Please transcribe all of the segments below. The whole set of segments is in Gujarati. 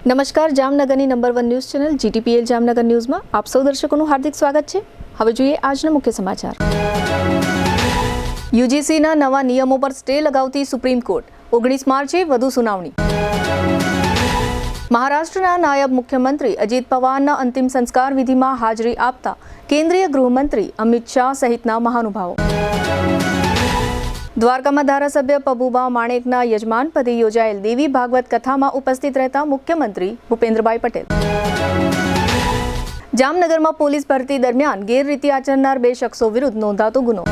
નમસ્કાર, જામનગરની number 1 news channel GTPL Jamnagar ન્યૂઝમાં આપ સૌ દર્શકોનું હાર્દિક સ્વાગત છે। હવે જોઈએ આજના મુખ્ય સમાચાર। UGCના નવા નિયમો પર સ્ટે લગાવતી સુપ્રીમ કોર્ટ, 19 માર્ચે વધુ સુનાવણી। મહારાષ્ટ્રના નાયબ મુખ્યમંત્રી અજીત પવારના અંતિમ સંસ્કાર વિધિમાં હાજરી આપતા કેન્દ્રીય ગૃહમંત્રી અમિત શાહ સહિતના મહાનુભાવો। દ્વારકામાં ધારાસભ્ય પબુભા માણેકના યજમાન પદે યોજાયેલ દેવી ભાગવત કથામાં ઉપસ્થિત રહેતા મુખ્યમંત્રી ભૂપેન્દ્રભાઈ પટેલ। જામનગરમાં પોલીસ ભરતી દરમિયાન ગેરરીતિ આચરનાર 2 શખ્સો વિરુદ્ધ નોંધાતો ગુનો।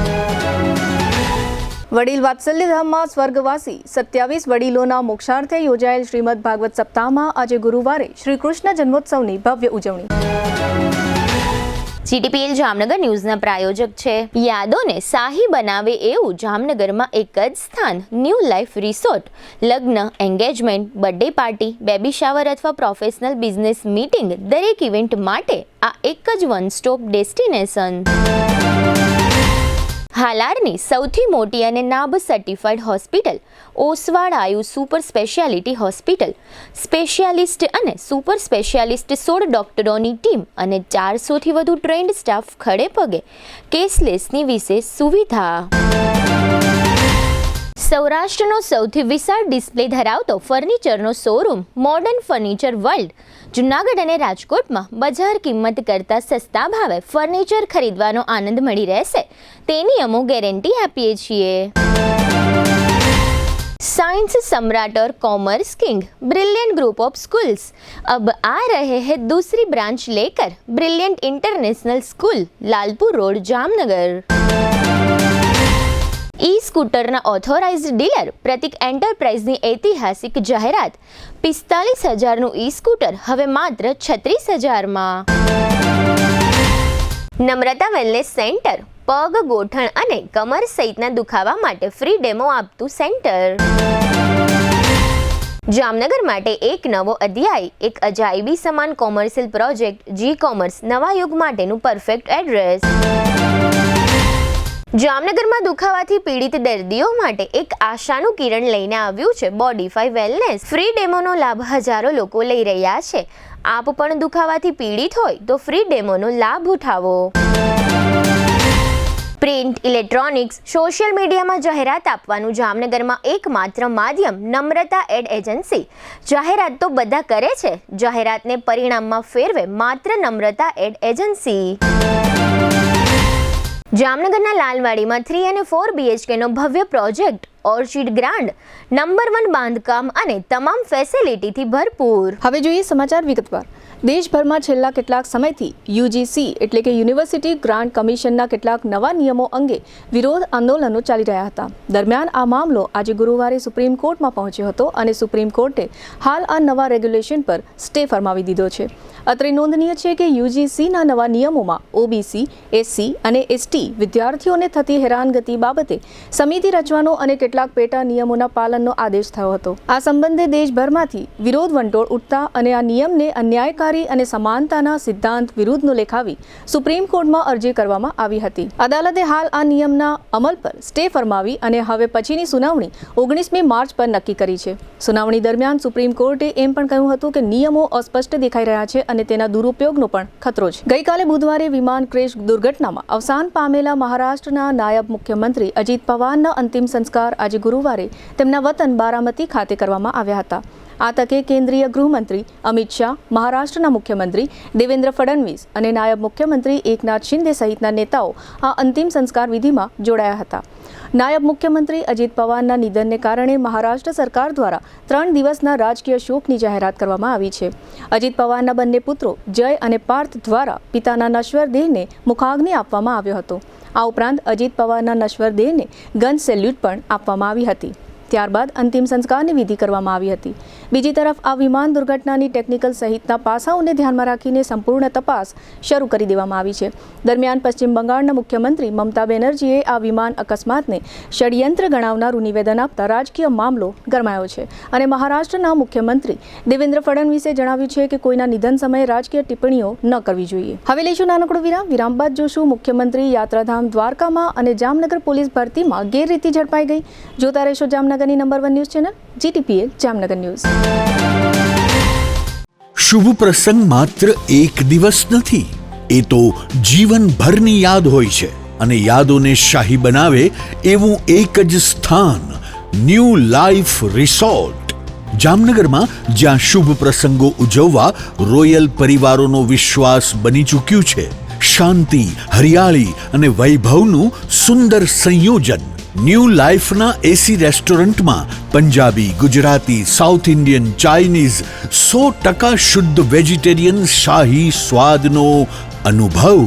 વડીલ વાત્સલ્યધામમાં સ્વર્ગવાસી 27 વડીલોના મોક્ષાર્થે યોજાયેલ શ્રીમદ ભાગવત સપ્તાહમાં આજે ગુરુવારે શ્રી કૃષ્ણ જન્મોત્સવની ભવ્ય ઉજવણી। GTPL જામનગર ન્યૂઝના પ્રાયોજક છે યાદોને શાહી બનાવે એવું જામનગરમાં એક જ સ્થાન ન્યૂ લાઈફ રિસોર્ટ। લગ્ન, engagement, birthday party, baby shower અથવા પ્રોફેશનલ બિઝનેસ મીટિંગ દરેક ઇવેન્ટ માટે આ એક જ વન સ્ટોપ ડેસ્ટિનેશન। હાલારની સૌથી મોટી અને નાબ સર્ટિફાઈડ હોસ્પિટલ ઓસવાડ આયુ સુપર સ્પેશિયાલિટી હોસ્પિટલ, સ્પેશિયાલિસ્ટ અને સુપર સ્પેશિયાલિસ્ટ 16 ડોક્ટરોની ટીમ અને 400થી વધુ ટ્રેન્ડ સ્ટાફ ખડે પગે, કેશલેસની વિશેષ સુવિધા। સૌરાષ્ટ્રનો સૌથી વિશાળ ડિસ્પ્લે ધરાવતો ફર્નિચરનો showroom modern furniture world Junagadh અને રાજકોટમાં બજાર કિંમત કરતાં સસ્તા ભાવે ફર્નિચર ખરીદવાનો આનંદ મળી રહેશે તેની અમો ગેરંટી આપીએ છીએ। साइंस सम्राट और commerce king brilliant group of schools अब आ रहे हैं दूसरी ब्रांच लेकर। Brilliant international school, Lalpur road, Jamnagar. E स्कूटરના ઓથોરાઇઝ્ડ ડીલર પ્રતિક એન્ટરપ્રાઇઝની ઐતિહાસિક જાહેરાત। 45,000નું ઈ સ્કૂટર હવે માત્ર 36,000માં। નમ્રતા વેલનેસ સેન્ટર, પગ, ગોઠણ અને કમર સહિતના દુખાવા માટે ફ્રી ડેમો આપતું સેન્ટર। જામનગર માટે એક નવો અધ્યાય, એક અજાયબી સમાન કોમર્શિયલ પ્રોજેક્ટ G-કોમર્સ, નવા યુગ માટેનું પરફેક્ટ એડ્રેસ। જામનગરમાં દુખાવાથી પીડિત દર્દીઓ માટે એક આશાનું કિરણ લઈને આવ્યું છે બોડીફાઈ વેલનેસ। ફ્રી ડેમોનો લાભ હજારો લોકો લઈ રહ્યા છે। આપ પણ દુખાવાથી પીડિત હોય તો ફ્રી ડેમોનો લાભ ઉઠાવો। પ્રિન્ટ, ઇલેક્ટ્રોનિક્સ, સોશિયલ મીડિયામાં જાહેરાત આપવાનું જામનગરમાં એકમાત્ર માધ્યમ નમ્રતા એડ એજન્સી। જાહેરાત તો બધા કરે છે, જાહેરાતને પરિણામમાં ફેરવે માત્ર નમ્રતા એડ એજન્સી। જામનગરના લાલવાડીમાં 3 અને 4 BHKનો ભવ્ય પ્રોજેક્ટ ઓર્ચિડ ગ્રાન્ડ, નંબર 1 બાંધકામ અને તમામ ફેસિલિટીથી ભરપૂર। હવે જોઈએ સમાચાર વિગતવાર। દેશભરમાં છેલ્લા કેટલાક સમયથી UGC એટલે કે યુનિવર્સિટી ગ્રાન્ટ કમિશનના કેટલાક નવા નિયમો અંગે વિરોધ આંદોલનો ચાલી રહ્યા હતા। દરમિયાન આ મામલો આજે ગુરુવારે સુપ્રીમ કોર્ટમાં પહોંચ્યો હતો અને સુપ્રીમ કોર્ટે હાલ આ નવા રેગ્યુલેશન પર સ્ટે ફરમાવી દીધો છે। અત્રે નોંધનીય છે કે UGCના નવા નિયમોમાં OBC, SC અને ST વિદ્યાર્થીઓને થતી હેરાનગતિ બાબતે સમિતિ રચવાનો અને કેટલાક પેટા નિયમોના પાલનનો આદેશ થયો હતો। આ સંબંધે દેશભરમાંથી વિરોધ વંટોળ ઉઠતા અને આ નિયમને અન્યાયકારી અને સમાનતાના સિદ્ધાંત વિરુદ્ધનો લેખાવી સુપ્રીમ કોર્ટમાં અરજી કરવામાં આવી હતી। અદાલતે હાલ આ નિયમના અમલ પર સ્ટે ફરમાવી અને હવે પછીની સુનાવણી 19મી માર્ચ પર નક્કી કરી છે। સુનાવણી દરમિયાન સુપ્રીમ કોર્ટે એમ પણ કહ્યું હતું કે નિયમો અસ્પષ્ટ દેખાઈ રહ્યા છે અને તેના દુરુપયોગનો પણ ખતરો છે। ગઈકાલે બુધવારે વિમાન ક્રેશ દુર્ઘટનામાં અવસાન પામેલા મહારાષ્ટ્રના નાયબ મુખ્યમંત્રી અજીત પવારના અંતિમ સંસ્કાર આજે ગુરુવારે તેમના વતન બારામતી ખાતે કરવામાં આવ્યા હતા। આ તકે કેન્દ્રીય ગૃહમંત્રી અમિત શાહ, મહારાષ્ટ્રના મુખ્યમંત્રી દેવેન્દ્ર ફડણવીસ અને નાયબ મુખ્યમંત્રી એકનાથ શિંદે સહિતના નેતાઓ આ અંતિમ સંસ્કાર વિધિમાં જોડાયા હતા। નાયબ મુખ્યમંત્રી અજીત પવારના નિધનને કારણે મહારાષ્ટ્ર સરકાર દ્વારા 3 દિવસના રાજકીય શોકની જાહેરાત કરવામાં આવી છે। અજીત પવારના બંને પુત્રો જય અને પાર્થ દ્વારા પિતાના નશ્વર દેહને મુખાગ્નિ આપવામાં આવ્યો હતો। આ ઉપરાંત અજીત પવારના નશ્વર દેહને ગન સેલ્યુટ પણ આપવામાં આવી હતી। ત્યારબાદ અંતિમ સંસ્કારની વિધિ કરવામાં આવી હતી। બીજી તરફ આ વિમાન દુર્ઘટનાની ટેકનિકલ સહિતના પાસાઓને ધ્યાનમાં રાખીને સંપૂર્ણ તપાસ શરૂ કરી દેવામાં આવી છે। દરમિયાન પશ્ચિમ બંગાળના મુખ્યમંત્રી મમતા બેનર્જીએ આ વિમાન અકસ્માતને ષડયંત્ર ગણાવનારું નિવેદન આપતા રાજકીય મામલો ગરમાયો છે અને મહારાષ્ટ્રના મુખ્યમંત્રી દેવેન્દ્ર ફડણવીસે જણાવ્યું છે કે કોઈના નિધન સમયે રાજકીય ટિપ્પણીઓ ન કરવી જોઈએ। હવે લઈશું નાનકડો વિરામ। વિરામ બાદ જોશું મુખ્યમંત્રી યાત્રાધામ દ્વારકામાં અને જામનગર પોલીસ ભરતીમાં ગેરરીતિ ઝડપાઈ ગઈ। જોતા રહેશો જામનગરની number 1 news channel GTPL Jamnagar news. શુભ પ્રસંગ માત્ર એક દિવસ નથી, એ તો જીવનભરની યાદ હોય છે. અને યાદોને શાહી બનાવે એવું એક જ સ્થાન, ન્યૂ લાઈફ રિસોર્ટ જામનગરમાં, જ્યાં શુભ પ્રસંગો ઉજવવા રોયલ પરિવારોનો વિશ્વાસ બની ચૂક્યું છે. શાંતિ, હરિયાળી અને વૈભવનું સુંદર સંયોજન. ન્યૂ લાઈફના એસી રેસ્ટોરન્ટમાં Punjabi, Gujarati, south Indian, Chinese 100% શુદ્ધ વેજીટેરિયન શાહી સ્વાદનો અનુભવ.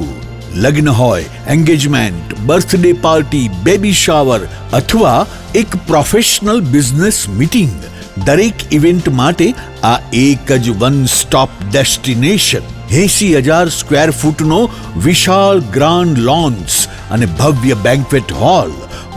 લગ્ન હોય, engagement, birthday party, baby shower અથવા એક પ્રોફેશનલ બિઝનેસ મીટિંગ, દરેક ઇવેન્ટ માટે આ એક જ વન સ્ટોપ ડેસ્ટિનેશન. 80,000 સ્ક્વેર ફૂટનો વિશાળ ગ્રાન્ડ લોન્સ અને ભવ્ય બેન્ક્વેટ હોલ,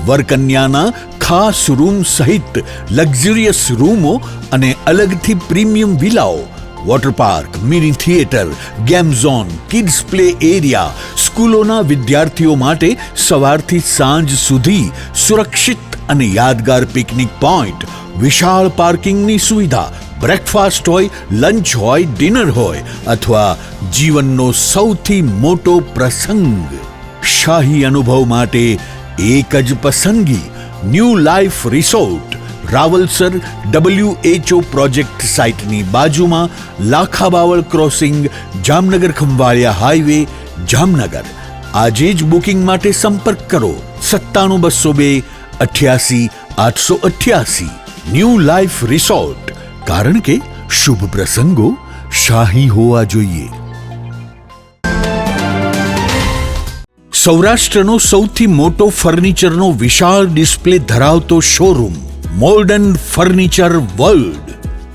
વરકન્યાના ખાસ રૂમ સહિત લક્ઝરિયસ રૂમો અને અલગથી પ્રીમિયમ વિલાઓ, water park, mini theatre, game zone, kids play area, સ્કૂલોના વિદ્યાર્થીઓ માટે સવારથી સાંજ સુધી સુરક્ષિત અને યાદગાર પિકનિક પોઈન્ટ, વિશાળ પાર્કિંગની સુવિધા, બ્રેકફાસ્ટ હોય, લંચ હોય, ડિનર હોય અથવા જીવનનો સૌથી મોટો પ્રસંગ. શાહી અનુભવ માટે એક જ પસંદગી, new life resort, Rawalsar WHO project સાઇટની બાજુમાં, લાખાબાવળ ક્રોસિંગ, જામનગર ખંભાળિયા હાઈવે, જામનગર. આજે જ બુકિંગ માટે સંપર્ક કરો 97 202 88 888. ન્યૂ લાઈફ રિસોર્ટ, કારણ કે શુભ પ્રસંગો શાહી હોવા જોઈએ. સૌરાષ્ટ્રનો સૌથી મોટો ફર્નિચરનો વિશાળ ડિસ્પ્લે ધરાવતો showroom, modern furniture world.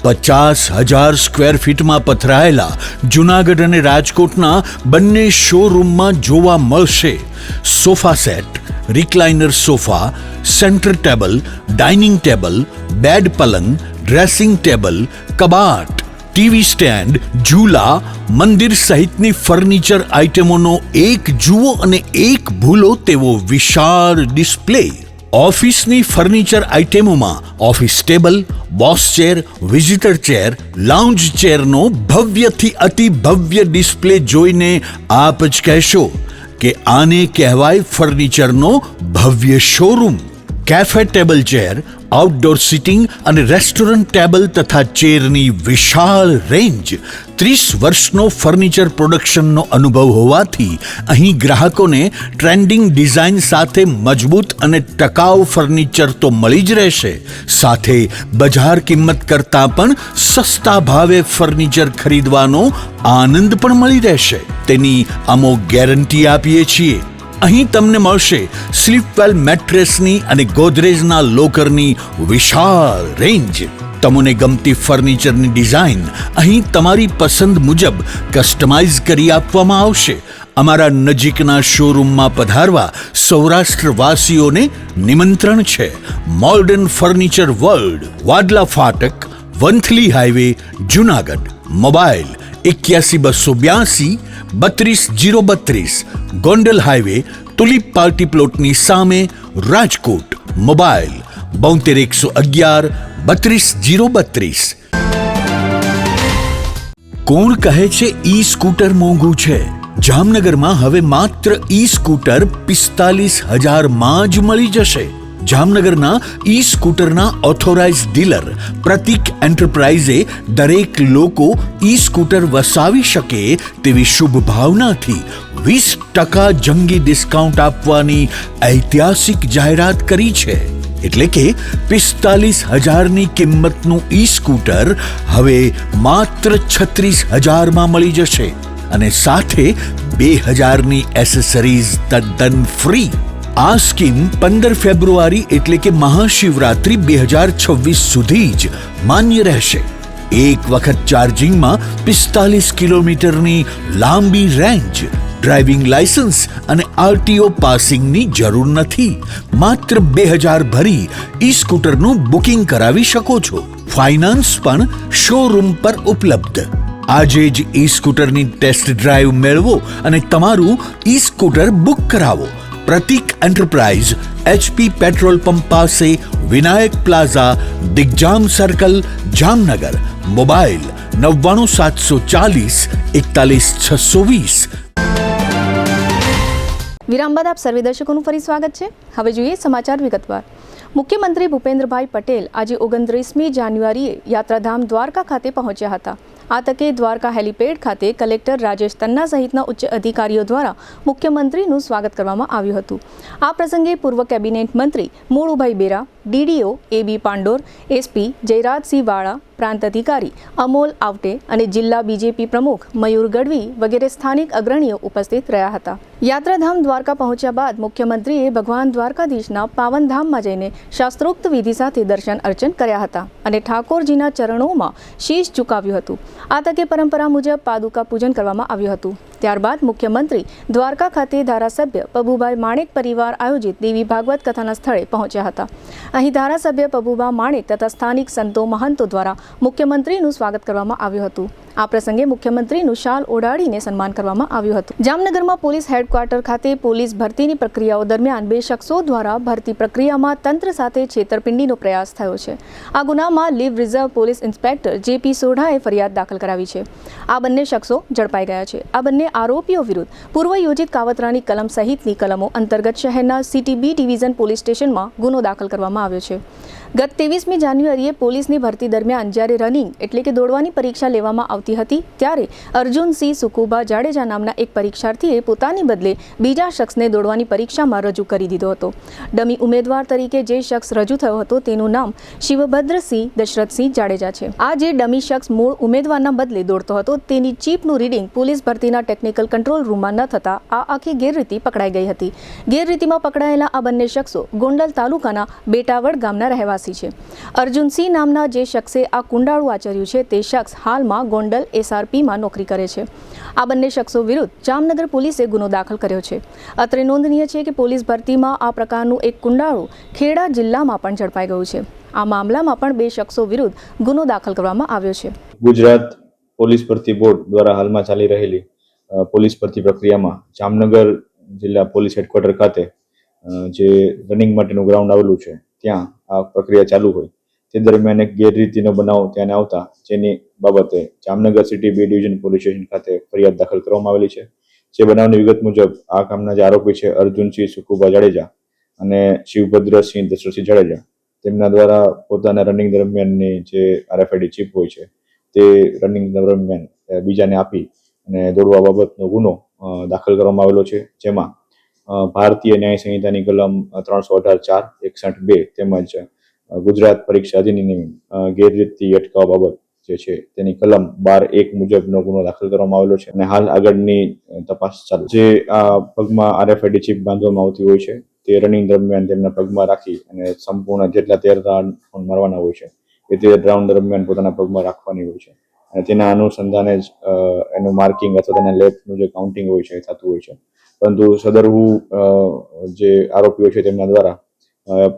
50,000 square ફીટમાં પથરાયેલા જૂનાગઢ અને રાજકોટના બંને શોરૂમમાં જોવા મળશે sofa set, recliner sofa, centre table, dining table, bed પલંગ, ડ્રેસિંગ ટેબલ, કબાટ, ટીવી સ્ટેન્ડ, ઝૂલા, મંદિર સહિતની ફર્નિચર આઇટમોનો એક જુઓ અને એક ભૂલો તેવો વિશાળ ડિસ્પ્લે. ઓફિસની ફર્નિચર આઇટમોમાં office table, boss chair, visitor chair, lounge ચેરનો ભવ્યથી અતિ ભવ્ય ડિસ્પ્લે જોઈને આપ જ કહેશો કે આને કહેવાય ફર્નિચરનો ભવ્ય showroom. Cafe table chair, outdoor sitting અને રેસ્ટોરન્ટ ટેબલ તથા ચેરની વિશાળ રેન્જ. 30 વર્ષનો ફર્નિચર પ્રોડક્શનનો અનુભવ હોવાથી અહીં ગ્રાહકોને ટ્રેન્ડિંગ ડિઝાઇન સાથે મજબૂત અને ટકાઉ ફર્નિચર તો મળી જ રહેશે, સાથે બજાર કિંમત કરતાં પણ સસ્તા ભાવે ફર્નિચર ખરીદવાનો આનંદ પણ મળી રહેશે, તેની અમો ગેરંટી આપીએ છીએ. અહીં તમને મળશે સ્લીપવેલ મેટ્રેસની અને ગોદરેજના લોકરની વિશાળ રેન્જ. તમને ગમતી ફર્નિચરની ડિઝાઇન અહીં તમારી પસંદ મુજબ કસ્ટમાઇઝ કરી આપવામાં આવશે. અમારા નજીકના શોરૂમમાં પધારવા સૌરાષ્ટ્રવાસીઓને નિમંત્રણ છે. મોડર્ન ફર્નિચર વર્લ્ડ, વાડલા ફાટક, Vanthali highway, Junagadh. Mobile 81 282 32 032, Gondal highway, tulip party પ્લોટની સામે, રાજકોટ. મોબાઈલ 72 111 32 032. કોણ કહે છે ઈ સ્કૂટર મોંઘું છે? જામનગરમાં હવે માત્ર ઈ સ્કૂટર 45,000 માં જ મળી જશે. જામનગરના ઈ સ્કૂટરના ઓથોરાઇઝ ડીલર પ્રતિક એન્ટરપ્રાઇઝે દરેક લોકો ઈ સ્કૂટર વસાવી શકે તેવી શુભ ભાવનાથી 20% જંગી ડિસ્કાઉન્ટ આપવાની ઐતિહાસિક જાહેરાત કરી છે. એટલે કે 45,000ની કિંમતનું ઈ સ્કૂટર હવે માત્ર 36,000 માં મળી જશે અને સાથે 2,000ની એસેસરીઝ તદ્દન ફ્રી. આ સ્કીમ 15 ફેબ્રુઆરી એટલે કે મહાશિવરાત્રી 2026 સુધી જ માન્ય રહેશે. એક વખત ચાર્જિંગમાં 45 કિલોમીટરની લાંબી રેન્જ. ડ્રાઇવિંગ લાયસન્સ અને RTO પાસિંગની જરૂર નથી. માત્ર 2,000 ભરી ઈ સ્કૂટરનું બુકિંગ કરાવી શકો છો. ફાઇનાન્સ પણ શોરૂમ પર ઉપલબ્ધ. આજે જ ઈ સ્કૂટરની ટેસ્ટ ડ્રાઈવ મેળવો અને તમારું ઈ સ્કૂટર બુક કરાવો. પ્રતિક એન્ટરપ્રાઇઝ, HP પેટ્રોલ પંપ પાસે, Vinayak plaza, Digjam circle, Jamnagar. Mobile $99,740 વિરામ બાદ આપ સર્વે દર્શકોનું ફરી સ્વાગત છે. હવે જોઈએ સમાચાર વિગતવાર. મુખ્યમંત્રી ભૂપેન્દ્રભાઈ પટેલ આજે 29મી જાન્યુઆરીએ યાત્રાધામ દ્વારકા ખાતે પહોંચ્યા હતા. આ તકે દ્વારકા હેલીપેડ ખાતે કલેક્ટર રાજેશ તન્ના સહિતના ઉચ્ચ અધિકારીઓ દ્વારા મુખ્યમંત્રીનું સ્વાગત કરવામાં આવ્યું હતું. આ પ્રસંગે પૂર્વ કેબિનેટ મંત્રી Molubhai Bera, DDO AB Pandor, SP Jayrajsinh Vala, પ્રાંત અધિકારી અમોલ આવટે અને જિલ્લા બીજેપી પ્રમુખ મયુર ગઢવી વગેરે સ્થાનિક અગ્રણીઓ ઉપસ્થિત રહ્યા હતા. યાત્રાધામ દ્વારકા પહોંચ્યા બાદ મુખ્યમંત્રીએ ભગવાન દ્વારકાધીશના પાવનધામમાં જઈને શાસ્ત્રોક્ત વિધિ સાથે દર્શન અર્ચન કર્યા હતા અને ઠાકોરજીના ચરણોમાં શીશ ઝુકાવ્યું હતું. આ તકે પરંપરા મુજબ પાદુકા પૂજન કરવામાં આવ્યું હતું. ત્યારબાદ મુખ્યમંત્રી દ્વારકા ખાતે ધારાસભ્ય પબુભાઈ માણેક પરિવાર આયોજિત દેવી ભાગવત કથાના સ્થળે પહોંચ્યા હતા. અહીં ધારાસભ્ય પબુભા માણેક તથા સ્થાનિક સંતો મહંતો દ્વારા મુખ્યમંત્રીનું સ્વાગત કરવામાં આવ્યું હતું. આ પ્રસંગે મુખ્યમંત્રીનું શાલ ઓઢાડીને સન્માન કરવામાં આવ્યું હતું. જામનગરમાં પોલીસ હેડક્વાર્ટર ખાતે પોલીસ ભરતીની પ્રક્રિયાઓ દરમિયાન 2 શખ્સો દ્વારા ભરતી પ્રક્રિયામાં તંત્ર સાથે છેતરપિંડીનો પ્રયાસ થયો છે. આ ગુનામાં leave reserve police inspector JP સોઢાએ ફરિયાદ દાખલ કરાવી છે. આ બંને શખ્સો ઝડપાઈ ગયા છે. આ બંને આરોપીઓ વિરુદ્ધ પૂર્વ યોજિત કાવતરાની કલમ સહિતની કલમો અંતર્ગત શહેરના CTB ડિવિઝન પોલીસ સ્ટેશનમાં ગુનો દાખલ કરવામાં આવ્યો છે. ગત 23મી જાન્યુઆરીએ પોલીસની ભરતી દરમિયાન જ્યારે રનિંગ એટલે કે દોડવાની પરીક્ષા લેવામાં આવતી હતી ત્યારે અર્જુનસિંહ સુકુબા જાડેજા નામના એક પરીક્ષાર્થીએ પોતાની બદલે બીજા શખ્સને દોડવાની પરીક્ષામાં રજૂ કરી દીધો હતો. ડમી ઉમેદવાર તરીકે જે શખ્સ રજૂ થયો હતો તેનું નામ શિવભદ્રસિંહ દશરથસિંહ જાડેજા છે. આ જે ડમી શખ્સ મૂળ ઉમેદવારના બદલે દોડતો હતો તેની ચીપનું રીડિંગ પોલીસ ભરતીના ટેકનિકલ કંટ્રોલ રૂમમાં ન થતાં આ આખી ગેરરીતિ પકડાઈ ગઈ હતી. ગેરરીતિમાં પકડાયેલા આ બંને શખ્સો ગોંડલ તાલુકાના બેટાવડ ગામના રહેવાસી છે. અર્જુનસિંહ નામના જે શખ્સે આ કુંડાળું આચર્યું છે તે શખ્સ હાલમાં ગોંડલ SRPમાં નોકરી કરે છે. આ બંને શખ્સો વિરુદ્ધ જામનગર પોલીસે ગુનો દાખલ કર્યો છે. અત્રે નોંધનીય છે કે પોલીસ ભરતીમાં આ પ્રકારનું એક કુંડાળું ખેડા જિલ્લામાં પણ ઝડપાઈ ગયું છે. આ મામલામાં પણ 2 શખ્સો વિરુદ્ધ ગુનો દાખલ કરવામાં આવ્યો છે. ગુજરાત પોલીસ ભરતી બોર્ડ દ્વારા હાલમાં ચાલી રહેલી પોલીસ ભરતી પ્રક્રિયામાં જામનગર જિલ્લા પોલીસ હેડક્વાર્ટર ખાતે જે રનિંગ માટેનું ગ્રાઉન્ડ આવેલું છે ત્યાં આ પ્રક્રિયા ચાલુ હોય તે દરમિયાન એક ગેરરીતિનો બનાવ ત્યાં આવતા જેની બાબતે Jamnagar CTB division police station ખાતે ફરિયાદ દાખલ કરવામાં આવેલી છે. જે બનાવની વિગત મુજબ આ કામના જે આરોપી છે અર્જુનસિંહ સુકુબા જાડેજા અને શિવભદ્રસિંહ દશરથસિંહ જાડેજા તેમના દ્વારા પોતાના રનિંગ દરમિયાનની જે RFID ચીપ હોય છે તે રનિંગ દરમિયાન બીજાને આપી અને દોડવા બાબતનો ગુનો દાખલ કરવામાં આવેલો છે. જેમાં ભારતીય ન્યાય સંહિતાની કલમ 318(4)61(2) તેમજ ગુજરાત પરીક્ષા અધિનિયમ ગેરરીતિ અટકાવવા બાબત જે છે તેની કલમ 12(1) મુજબનો ગુનો દાખલ કરવામાં આવેલો છે અને હાલ આગળની તપાસ ચાલુ છે. જે આ પગમાં RFID ચીપ બાંધવામાં આવતી હોય છે તે રનિંગ દરમિયાન તેમના પગમાં રાખી અને સંપૂર્ણ જેટલા 13 રાઉન્ડ મારવાના હોય છે એ 13 રાઉન્ડ દરમિયાન પોતાના પગમાં રાખવાની હોય છે અને તેના અનુસંધાને જ એનું માર્કિંગ અથવા તેના લેફ્ટનું જે કાઉન્ટિંગ હોય છે એ થતું હોય છે. પરંતુ સદરહુ જે આરોપીઓ છે તેમના દ્વારા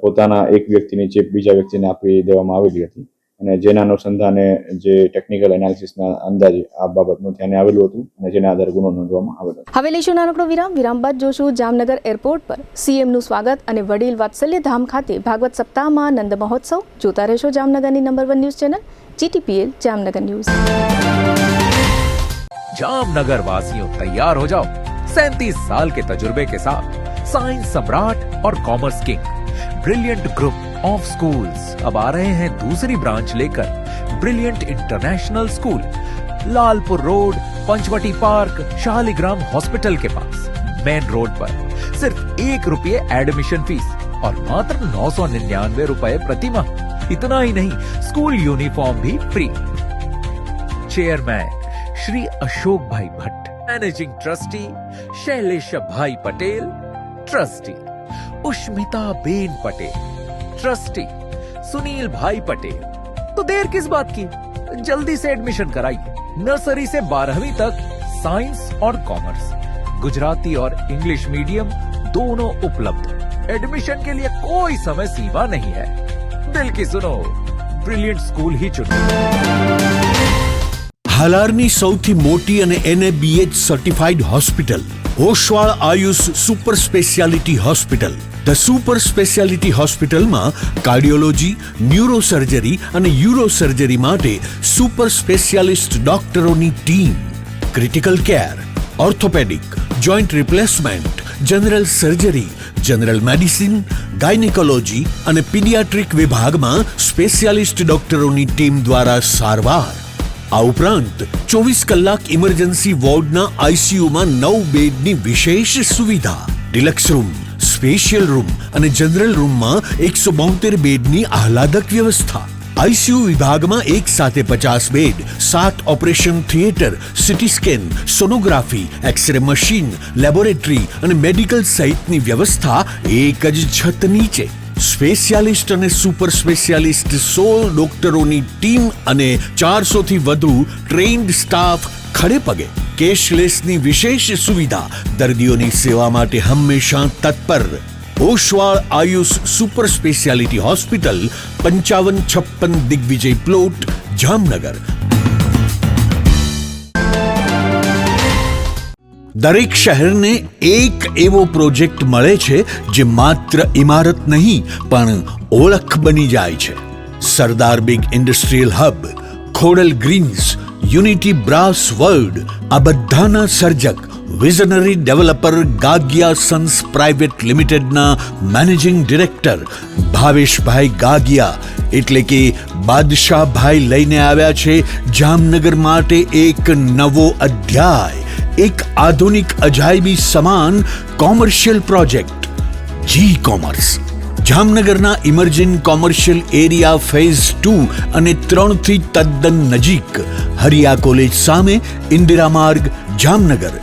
પોતાના એક વ્યક્તિની ચીપ બીજા વ્યક્તિને આપી દેવામાં આવેલી હતી અને જેના અનુસંધાને જે ટેકનિકલ એનાલિસિસના અંદાજે આ બાબતનું ધ્યાને આવેલું હતું અને જેના આધારે ગુનો નોંધવામાં આવેલો. હવે લઈશું નાનકડો વિરામ. વિરામ બાદ જોશું જામનગર એરપોર્ટ પર CMનું સ્વાગત અને વડીલ વાત્સલ્ય ધામ ખાતે ભાગવત સપ્તાહમાં નંદ મહોત્સવ. જોતા રહેશો જામનગરની number 1 news channel GTPL Jamnagar news. Jamnagar वासियों तैयार हो जाओ 37 साल के तजुर्बे के साथ साइंस सम्राट और commerce king brilliant group of schools अब आ रहे हैं दूसरी ब्रांच लेकर brilliant international school, Lalpur road, Panchvati park, Shaligram hospital के पास, मेन रोड पर। सिर्फ ₹1 एडमिशन फीस और मात्र 999 रुपए प्रति माह। इतना ही नहीं, स्कूल यूनिफॉर्म भी free. Chairman Shri Ashok bhai Bhatt, managing trustee Shailesh bhai Patel, trustee Ushmita ben Patel, trustee Sunil bhai Patel. तो देर किस बात की, जल्दी से एडमिशन कराइए। नर्सरी से 12वीं तक साइंस और कॉमर्स, गुजराती और इंग्लिश मीडियम दोनों उपलब्ध। एडमिशन के लिए कोई समय सीमा नहीं है। दिल की सुनो, ब्रिलियंट स्कूल ही चुनो। હાલારની સૌથી મોટી અને NABH certified hospital Oshwal Ayush super speciality hospital. The super speciality હોસ્પિટલમાં કાર્ડિયોલોજી, ન્યુરોસર્જરી અને યુરોસર્જરી માટે સુપર સ્પેશિયાલિસ્ટ ડોક્ટરોની team, critical care, orthopaedic, joint replacement, general surgery, general medicine, gynaecology અને પીડિયાટ્રિક વિભાગમાં સ્પેશિયાલિસ્ટ ડોક્ટરોની ટીમ દ્વારા સારવાર. આ ઉપરાંત 24 કલાક ઇમરજન્સી વોર્ડના ICUમાં 9 બેડની વિશેષ સુવિધા, ડિલક્સ રૂમ, સ્પેશિયલ રૂમ અને જનરલ રૂમમાં 172 બેડની આહલાદક વ્યવસ્થા. ICU વિભાગમાં એક સાથે 50 bed, 7 operation theatre, CT scan, sonography, X ray machine, laboratory અને મેડિકલ સહિતની વ્યવસ્થા એક જ છત નીચે. સ્પેશિયાલિસ્ટ અને સુપર સ્પેશિયાલિસ્ટ 16 ડોક્ટરોની ટીમ અને 400 થી વધુ ટ્રેન્ડ સ્ટાફ ખડે પગે. કેશલેસની વિશેષ સુવિધા, દર્દીઓની સેવા માટે હંમેશા તત્પર. Oshwal Ayush super speciality hospital, 5556 Digvijay plot, Jamnagar. દરેક શહેરને એક એવો પ્રોજેક્ટ મળે છે જે માત્ર ઇમારત નહીં પણ ઓળખ બની જાય છે. Sardar big industrial hub, Khodal greens, unity brass world, આ બધાના સર્જક visionary developer Gagiya sons private લિમિટેડના મેનેજિંગ ડિરેક્ટર ભાવેશભાઈ ગાગિયા એટલે કે બાદશાહભાઈ લઈને આવ્યા છે જામનગર માટે એક નવો અધ્યાય, એક આધુનિક અજાયબી સમાન કોમર્શિયલ પ્રોજેક્ટ જી કોમર્સ. જામનગરના ઇમર્જિંગ કોમર્શિયલ એરિયા ફેઝ 2 અને 3 થી તદ્દન નજીક, હરિયા કોલેજ સામે, ઇન્દિરા માર્ગ, જામનગર.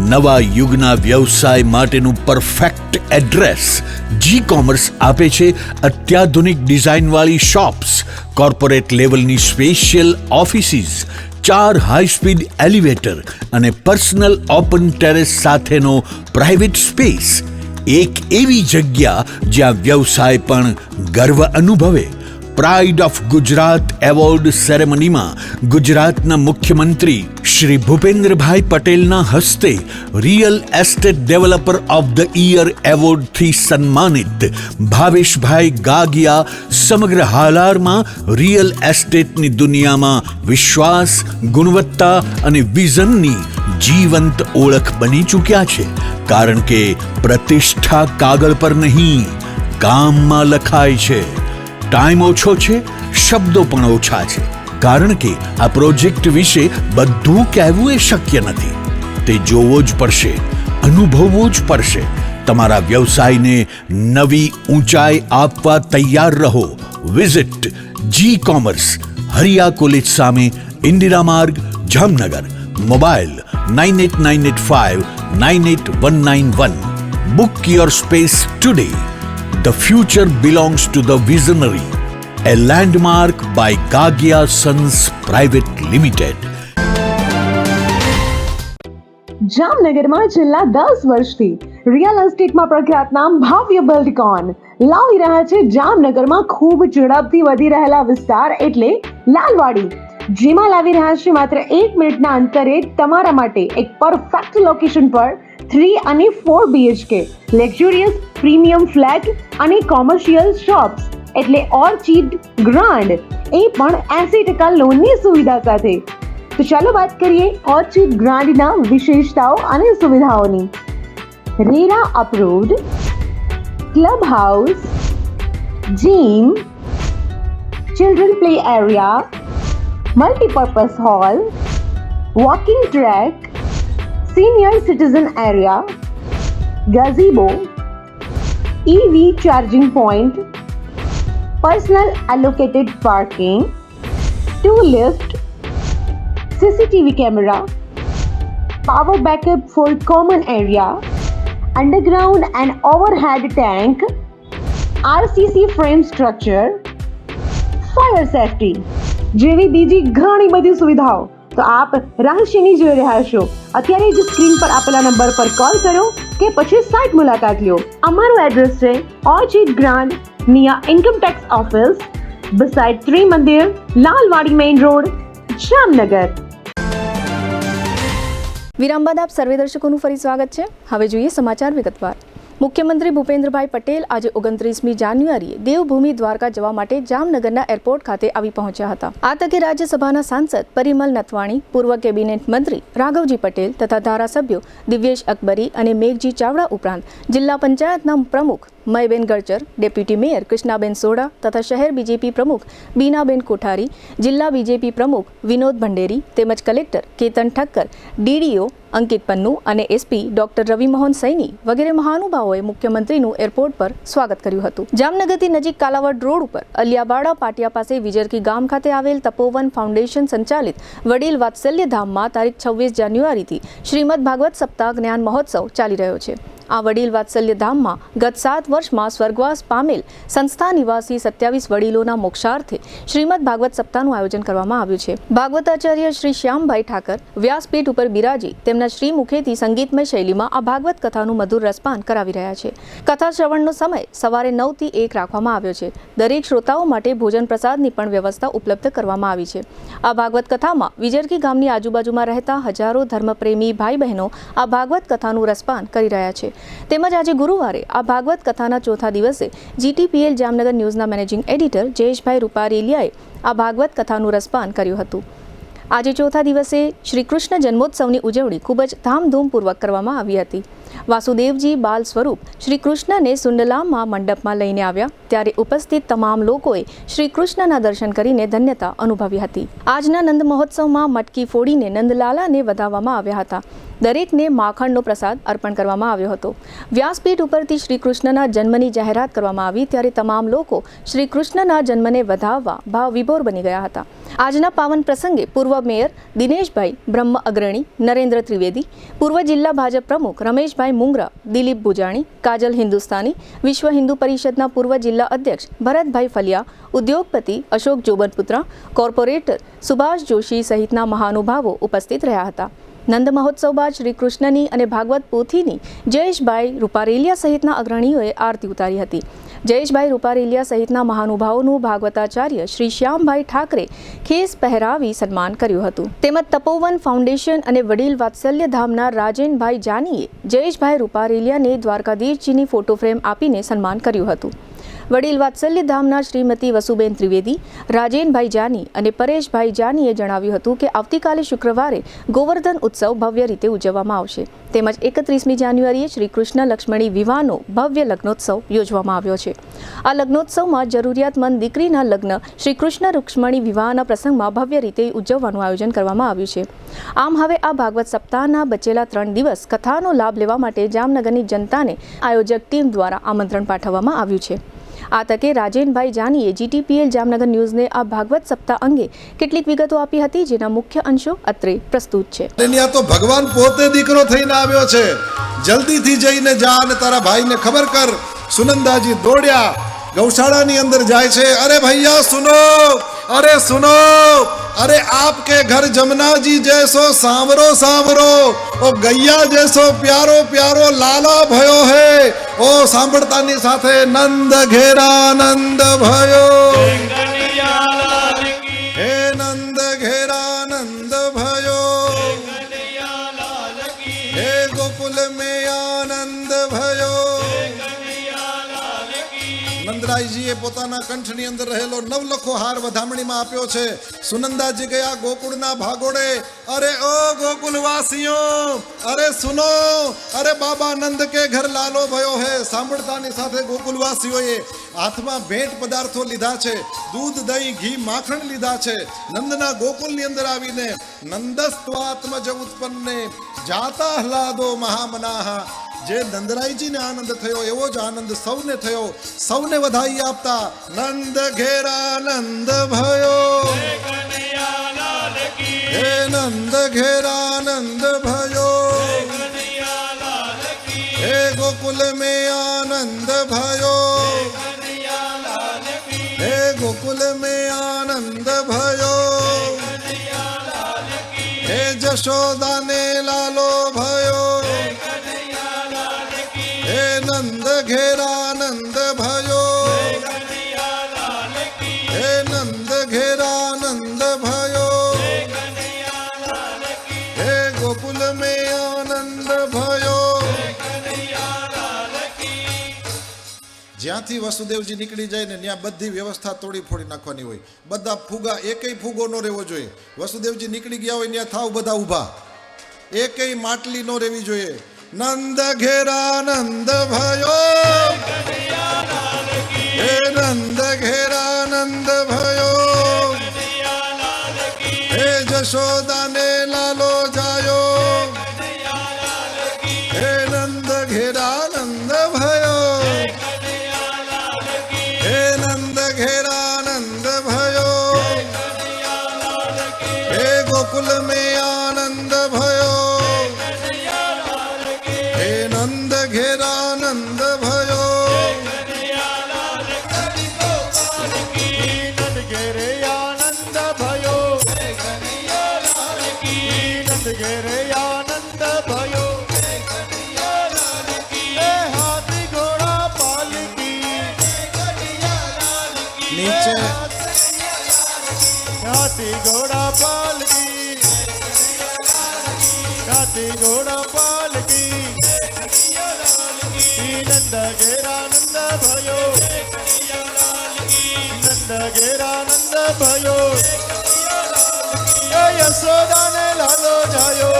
નવા યુગના વ્યવસાય માટેનું પરફેક્ટ એડ્રેસ. જી કોમર્સ આપે છે અત્યાધુનિક ડિઝાઇનવાળી શોપ્સ, કોર્પોરેટ લેવલની special offices, 4 high speed elevator અને પર્સનલ ઓપન ટેરેસ સાથેનો પ્રાઇવેટ સ્પેસ. એક એવી જગ્યા જ્યાં વ્યવસાય પણ ગર્વ અનુભવે. પ્રાઇડ ઓફ ગુજરાત એવોર્ડ સેરેમનીમાં ગુજરાતના મુખ્યમંત્રી શ્રી ભૂપેન્દ્રભાઈ પટેલના હસ્તે real estate developer of the year એવોર્ડથી સન્માનિત ભાવેશભાઈ ગાગિયા સમગ્ર હાલારમાં રિયલ એસ્ટેટની દુનિયામાં વિશ્વાસ, ગુણવત્તા અને વિઝનની જીવંત ઓળખ બની ચૂક્યા છે. કારણ કે પ્રતિષ્ઠા કાગળ પર નહીં, કામમાં લખાય છે. ટાઈમ ઓછો છે, શબ્દો પણ ઓછા છે, કારણ કે આ પ્રોજેક્ટ વિશે બધું કહેવું એ શક્ય નથી. તે જોવો જ પડશે, અનુભવવો જ પડશે. તમારા વ્યવસાયને નવી ઊંચાઈ આપવા તૈયાર રહો. વિઝિટ જી કોમર્સ, હરિયા કોલેજ સામે, ઇન્દિરા માર્ગ, Jamnagar. Mobile 9895981191. Book your space today. The future belongs to the visionary. A landmark by Gagia Sons Private Limited. જામનગરમાં છેલ્લા 10 વર્ષથી રિયલ એસ્ટેટમાં પ્રખ્યાત નામ ભવ્ય બિલ્ડકોન લાવી રહ્યા છે જામનગરમાં ખૂબ ઝડપથી વધી રહેલા વિસ્તાર એટલે લાલવાડી, જેમાં લાવી રહ્યા છે માત્ર 1 મિનિટના અંતરે તમારા માટે એક પરફેક્ટ લોકેશન પર 3 અને 4 BHK લક્ઝુરિયસ પ્રીમિયમ ફ્લેટ અને કોમર્શિયલ શોપ્સ એટલે ઓર્ચિડ ગ્રાન્ડ, એ પણ 80% લોનની સુવિધા સાથે. તો ચાલો વાત કરીએ ઓર્ચિડ ગ્રાન્ડના વિશેષતાઓ અને સુવિધાઓની. RERA approved, club house, gym, children play area, multipurpose hall, walking track, senior citizen area, gazebo, EV charging point, personal allocated parking, 2 lift, CCTV camera, power backup for common area, underground and overhead tank, RCC frame structure, fire safety જેવી બીજી ઘણી બધી સુવિધાઓ. તો આપ રહસ્યની જોઈ રહ્યા છો. અત્યારે જ સ્ક્રીન પર આપેલા નંબર પર કોલ કરો કે પછી સાઇટ મુલાકાત લો. અમારું એડ્રેસ છે Orchid Grand near income tax office, beside Trimandir, Lalwadi main road, Jamnagar. વિરામ બાદ આપ સર્વે દર્શકોનું ફરી સ્વાગત છે. હવે જોઈએ સમાચાર વિગતવાર. મુખ્યમંત્રી ભૂપેન્દ્રભાઈ પટેલ આજે 29મી જાન્યુઆરીએ દેવભૂમિ દ્વારકા જવા માટે જામનગરના એરપોર્ટ ખાતે આવી પહોંચ્યા હતા. આ તકે રાજ્યસભાના સાંસદ પરિમલ નથવાણી, પૂર્વ કેબિનેટ મંત્રી રાઘવજી પટેલ તથા ધારાસભ્યો દિવ્યેશ અકબરી અને મેઘજી ચાવડા ઉપરાંત જિલ્લા પંચાયતના પ્રમુખ મયબેન Galchar, deputy mayor Krishnaben soda તથા શહેર બીજેપી પ્રમુખ બીનાબેન કોઠારી, જિલ્લા બીજેપી પ્રમુખ વિનોદ ભંડેરી તેમજ કલેક્ટર કેતન ઠક્કર, ડીડીઓ અંકિત પન્નુ અને એસપી ડોક્ટર રવિમોહન સૈની વગેરે મહાનુભાવોએ મુખ્યમંત્રીનું એરપોર્ટ પર સ્વાગત કર્યું હતું. જામનગરથી નજીક કાલાવડ રોડ ઉપર અલિયાબાડા પાટિયા પાસે વિજરકી ગામ ખાતે આવેલ તપોવન ફાઉન્ડેશન સંચાલિત વડીલ વાત્સલ્ય ધામમાં તારીખ 26 જાન્યુઆરીથી શ્રીમદ ભાગવત સપ્તાહ જ્ઞાન મહોત્સવ ચાલી રહ્યો છે. આ વડીલ વાત્સલ્ય ધામમાં ગત 7 વર્ષમાં સ્વર્ગવાસ પામેલ સંસ્થા નિવાસી 27 વડીલોના મોક્ષાર્થે શ્રીમદ ભાગવત સપ્તાહનું આયોજન કરવામાં આવ્યું છે. ભાગવતાચાર્ય શ્રી શ્યામભાઈ ઠાકર વ્યાસપીઠ ઉપર બિરાજી તેમના શ્રી મુખેથી સંગીતમય શૈલીમાં આ ભાગવત કથાનું મધુર રસપાન કરાવી રહ્યા છે. કથા શ્રવણનો સમય સવારે 9 થી 1 રાખવામાં આવ્યો છે. દરેક શ્રોતાઓ માટે ભોજન પ્રસાદની પણ વ્યવસ્થા ઉપલબ્ધ કરવામાં આવી છે. આ ભાગવત કથામાં વિજરકી ગામની આજુબાજુમાં રહેતા હજારો ધર્મપ્રેમી ભાઈ બહેનો આ ભાગવત કથાનું રસપાન કરી રહ્યા છે. તેમજ આજે ગુરુવારે આ ભાગવત કથાના ચોથા દિવસે GTPL જામનગર ન્યૂઝના મેનેજિંગ એડિટર જયેશભાઈ રૂપારેલિયાએ આ ભાગવત કથાનું રસપાન કર્યું હતું. આજે ચોથા દિવસે શ્રી કૃષ્ણ જન્મોત્સવની ઉજવણી ખૂબ જ ધામધૂમપૂર્વક કરવામાં આવી હતી. વાસુદેવજી બાલ સ્વરૂપ શ્રી કૃષ્ણને સુંડલામાં મંડપમાં લઈને આવ્યા ત્યારે ઉપસ્થિત તમામ લોકોએ શ્રી કૃષ્ણના દર્શન કરીને ધન્યતા અનુભવી હતી. આજના નંદ મહોત્સવમાં મટકી ફોડીને નંદલાલાને વધાવવામાં આવ્યા હતા. દરેકને માખણનો પ્રસાદ અર્પણ કરવામાં આવ્યો હતો. વ્યાસપીઠ ઉપરથી શ્રી કૃષ્ણના જન્મની જાહેરાત કરવામાં આવી ત્યારે તમામ લોકો શ્રી કૃષ્ણના જન્મને વધાવવા ભાવ વિભોર બની ગયા હતા. આજના પાવન પ્રસંગે પૂર્વ મેયર દિનેશભાઈ બ્રહ્મ અગ્રણી, નરેન્દ્ર ત્રિવેદી, પૂર્વ જિલ્લા ભાજપ પ્રમુખ રમેશભાઈ મુંગરા, દિલીપ ભુજાણી, કાજલ હિન્દુસ્તાની, વિશ્વ હિન્દુ પરિષદના પૂર્વ જિલ્લા અધ્યક્ષ ભરતભાઈ ફલિયા, ઉદ્યોગપતિ અશોક જોબનપુત્રા, કોર્પોરેટર સુભાષ જોશી સહિતના મહાનુભાવો ઉપસ્થિત રહ્યા હતા. નંદ મહોત્સવ બાદ શ્રી કૃષ્ણની અને ભાગવત પોથીની જયેશભાઈ રૂપારેલિયા સહિતના અગ્રણીઓએ આરતી ઉતારી હતી. જયેશભાઈ રૂપારેલિયા સહિતના મહાનુભાવોનું ભાગવતાચાર્ય શ્રી શ્યામભાઈ ઠાકરે ખેસ પહેરાવી સન્માન કર્યું હતું. તેમજ તપોવન ફાઉન્ડેશન અને વડીલ વાત્સલ્ય ધામના રાજેનભાઈ જાનીએ જયેશભાઈ રૂપારેલિયાને દ્વારકાધીશજીની ફોટો ફ્રેમ આપીને સન્માન કર્યું હતું. વડીલ વાત્સલ્ય ધામના શ્રીમતી વસુબેન ત્રિવેદી, રાજેનભાઈ જાની અને પરેશભાઈ જાનીએ જણાવ્યું હતું કે આવતીકાલે શુક્રવારે ગોવર્ધન ઉત્સવ ભવ્ય રીતે ઉજવવામાં આવશે. તેમજ 31મી જાન્યુઆરીએ શ્રી કૃષ્ણ લક્ષ્મણી વિવાહનો ભવ્ય લગ્નોત્સવ યોજવામાં આવ્યો છે. આ લગ્નોત્સવમાં જરૂરિયાતમંદ દીકરીના લગ્ન શ્રી કૃષ્ણ રૂક્ષ્મણી વિવાહના પ્રસંગમાં ભવ્ય રીતે ઉજવવાનું આયોજન કરવામાં આવ્યું છે. આમ હવે આ ભાગવત સપ્તાહના બચેલા 3 દિવસ કથાનો લાભ લેવા માટે જામનગરની જનતાને આયોજક ટીમ દ્વારા આમંત્રણ પાઠવવામાં આવ્યું છે. આ તકે રાજેનભાઈ જાનીએ GTPL જામનગર ન્યૂઝને આ ભાગવત સપ્તાહ અંગે કેટલીક વિગતો આપી હતી, જેના મુખ્ય અંશો અત્રે પ્રસ્તુત છે. ત્યાં તો ભગવાન પોતે દીકરો થઈને આવ્યો છે. જલ્દીથી જઈને જા અને તારા ભાઈને ખબર કર. સુનંદાજી દોડ્યા, ગૌશાળાની અંદર જાય છે. અરે ભૈયા સુનો, અરે સુનો, अरे आपके घर जमुना जी जैसो सांवरो सांवरो ओ गैया जैसो प्यारो प्यारो लाला भयो है. ओ सांभळतानी સાથે નંદ ઘેરા નંદ ભયો, હે નંદ ઘેરા નંદ ભયો, હે ગોકુલ में આનંદ ભયો. નંદરાયજીએ પોતાના કંઠની અંદર રહેલો નવલખો હાર વધામણીમાં આપ્યો છે. સુનંદાજી ગયા ગોકુળના ભાગોળે. અરે ઓ ગોકુલવાસીઓ, અરે સુનો, અરે બાબા નંદ કે ઘર લાલો ભયો હે. સાંભળતાની સાથે ગોકુલવાસીઓએ હાથમાં ભેટ પદાર્થો લીધા છે. દૂધ, દહીં, ઘી, માખણ લીધા છે. નંદના ગોકુલની અંદર આવીને નંદસ્ત્વાત્મજ ઉત્પન્ને જાતા હલાદો મહામનાહા. જે નંદરાયજીને આનંદ થયો એવો જ આનંદ સૌને થયો. સૌને વધાઈ આપતા નંદ ઘેરા નંદ ભયો, હે નંદ ઘેરા નંદ ભયો, હે ગોકુલ में આનંદ ભયો, હે ગોકુલ में આનંદ ભયો, હે જશોદાને લાલો ભયો, હે નંદ ઘેરા નંદ ભયો, હે નંદ ઘેરા નંદ ભયો, હે ગોકુલ में જ્યાંથી વસુદેવજી નીકળી જાય ને ત્યાં બધી વ્યવસ્થા તોડી ફોડી નાખવાની હોય. બધા ફૂગા, એકેય ફૂગો ન રહેવો જોઈએ. વસુદેવજી નીકળી ગયા હોય ત્યાં થાવ બધા ઊભા, એકેય માટલી ન રહેવી જોઈએ. નંદ ઘેરા નંદ ભયો, હે નંદ ઘેરા નંદ ભયો, હે જશોદાને લાલો જાયો, હે નંદ ઘેરા નંદ ભયો, હે નંદ ઘેરા નંદ ભયો, હે ગોકુલ में आनंद भयो, हे नंद घेरा नंद भयो, नंद घेरे आनंद भयो, नंद घेरे आनंद भयो, हाथी घोड़ा पालकी नीचे हाथी घोड़ा पालकी, हाथी घोड़ा पालकी, नंद घेरा नंद भयो, नंद घेरा नंद भयो, यशोदा ने लालो जायो,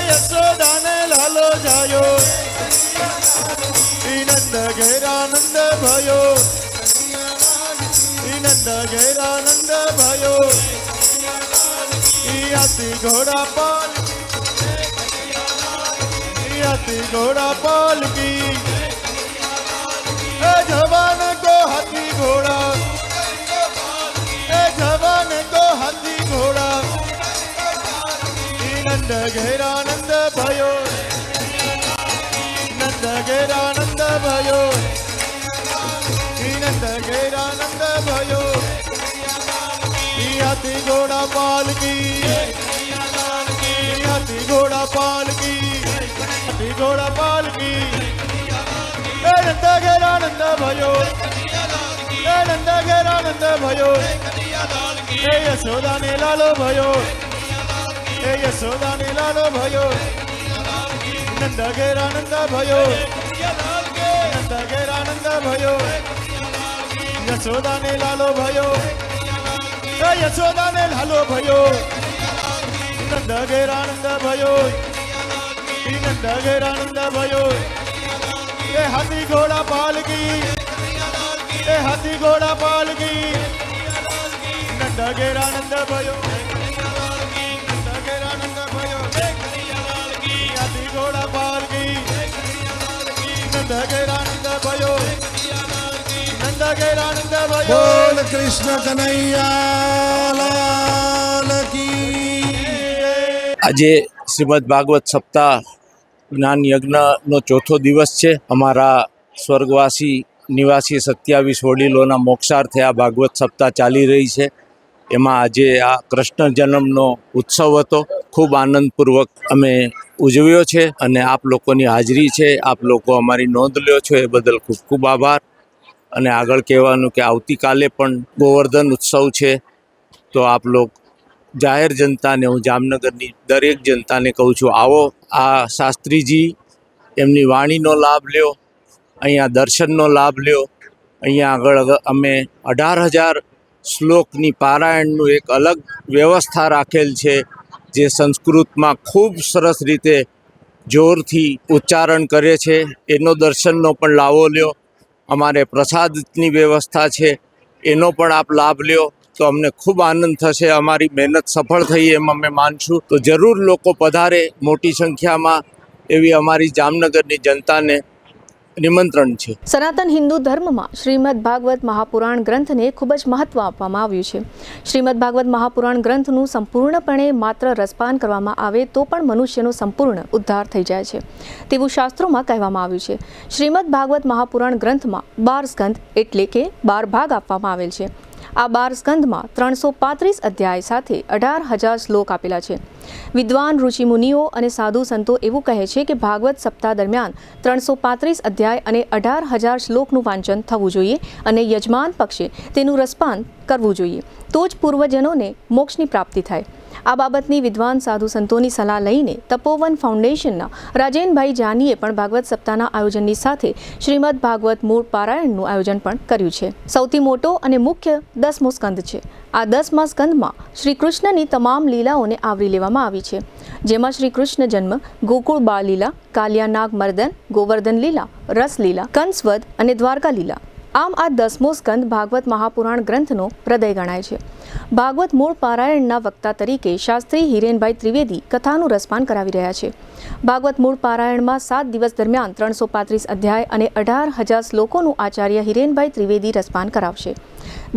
यशोदा ने लालो जायो, नंद घेरा नंद भयो, नंद घेरा नंद भयो, हाथी घोड़ा पालकी, हाथी घोड़ा पालकी, जवान को हाथी घोड़ा, जवान को हाथी घोड़ा, नंद घेरा नंद भयो, नंद घेरा नंद भयो, नंद घेरा नंद भयो, हाथी घोड़ा पालकी, हाथी घोड़ा पालकी, हाथी घोड़ा पालकी, नंद घेरा नंद भयो, नंद घेरा नंद भयो, यशोदा ने लालो भयो, यशोदा ने लालो भयो, नंद घेरा नंद भयो, नंद घेरा नंद भयो, यशोदा ने लालो भयो, यशोदा ने लालो भयो, नंद घेरा नंद भयो, नंद घेरा नंद भयो, हाथी घोड़ा पालकी, हाथी घोड़ा पालकी, नंद घेरा नंद भयो, नंद घेरा नंद भयो, हाथी घोड़ा पालकी, नंद घेरा नंद भयो, नंद घेरा नंद भयो, बोल कृष्ण कन्हैया लाल की. આજે શ્રીમદ ભાગવત સપ્તાહ જ્ઞાન યજ્ઞનો ચોથો દિવસ છે. અમારા સ્વર્ગવાસી નિવાસી 27 વડીલોના મોક્ષાર્થે આ ભાગવત સપ્તાહ ચાલી રહી છે. એમાં આજે આ કૃષ્ણ જન્મનો ઉત્સવ હતો. ખૂબ આનંદપૂર્વક અમે ઉજવ્યો છે અને આપ લોકોની હાજરી છે, આપ લોકો અમારી નોંધ લ્યો છો એ બદલ ખૂબ ખૂબ આભાર. અને આગળ કહેવાનું કે આવતીકાલે પણ ગોવર્ધન ઉત્સવ છે. તો આપ લોકો જાહેર જનતાને, હું જામનગરની દરેક જનતાને કહું છું, આવો આ શાસ્ત્રીજી એમની વાણીનો લાભ લ્યો, અહીંયા દર્શનનો લાભ લ્યો. અહીંયા આગળ અમે 18,000 શ્લોકની પારાયણનું એક અલગ વ્યવસ્થા રાખેલ છે, જે સંસ્કૃતમાં ખૂબ સરસ રીતે જોરથી ઉચ્ચારણ કરે છે. એનો દર્શનનો પણ લાવો લ્યો. અમારે પ્રસાદની વ્યવસ્થા છે, એનો પણ આપ લાભ લ્યો. તો અમને ખૂબ આનંદ થશે. અમારી મહેનત સફળ થઈ એમ અમે માનશું. તો જરૂર લોકો પધારે મોટી સંખ્યામાં, એવી અમારી જામનગરની જનતાને નિમંત્રણ છે. સનાતન હિન્દુ ધર્મમાં શ્રીમદ ભાગવત મહાપુરાણ ગ્રંથને ખૂબ જ મહત્વ આપવામાં આવ્યું છે. શ્રીમદ ભાગવત મહાપુરાણ ગ્રંથનું સંપૂર્ણપણે માત્ર રસપાન કરવામાં આવે તો પણ મનુષ્યનો સંપૂર્ણ ઉદ્ધાર થઈ જાય છે તેવું શાસ્ત્રોમાં કહેવામાં આવ્યું છે. શ્રીમદ ભાગવત મહાપુરાણ ગ્રંથમાં 12 સ્કંદ એટલે કે 12 ભાગ આપવામાં આવેલ છે. આ 12 સ્કંદમાં 335 અધ્યાય સાથે 18,000 શ્લોક આપેલા છે. વિદ્વાન ઋષિમુનિઓ અને સાધુ સંતો એવું કહે છે કે ભાગવત સપ્તાહ દરમિયાન 335 અધ્યાય અને 18,000 શ્લોકનું વાંચન થવું જોઈએ અને યજમાન પક્ષે તેનું રસપાન કરવું જોઈએ, તો જ પૂર્વજનોને મોક્ષની પ્રાપ્તિ થાય. આ બાબતની વિદ્વાન સાધુ સંતોની સલાહ લઈને તપોવન ફાઉન્ડેશનના રાજેનભાઈ જાનીએ પણ ભાગવત સપ્તાહના આયોજનની સાથે શ્રીમદ ભાગવત મૂળ પારાયણનું આયોજન પણ કર્યું છે. સૌથી મોટો અને મુખ્ય 10મો સ્કંદ છે. આ 10મા સ્કંદમાં શ્રી કૃષ્ણની તમામ લીલાઓને આવરી લેવામાં આવી છે, જેમાં શ્રી કૃષ્ણ જન્મ, ગોકુળ બાળ લીલા, કાલિયા નાગ મર્દન, ગોવર્ધન લીલા, રસ લીલા, કંસવધ અને દ્વારકા લીલા. આમ આ 10મો સ્કંદ ભાગવત મહાપુરાણ ગ્રંથનો હૃદય ગણાય છે. ભાગવત મૂળ પારાયણના વક્તા તરીકે શાસ્ત્રી હિરેનભાઈ ત્રિવેદી કથાનું રસપાન કરાવી રહ્યા છે. ભાગવત મૂળ પારાયણમાં 7 દિવસ દરમિયાન 335 અધ્યાય અને 18,000 શ્લોકોનું આચાર્ય હિરેનભાઈ ત્રિવેદી રસપાન કરાવશે.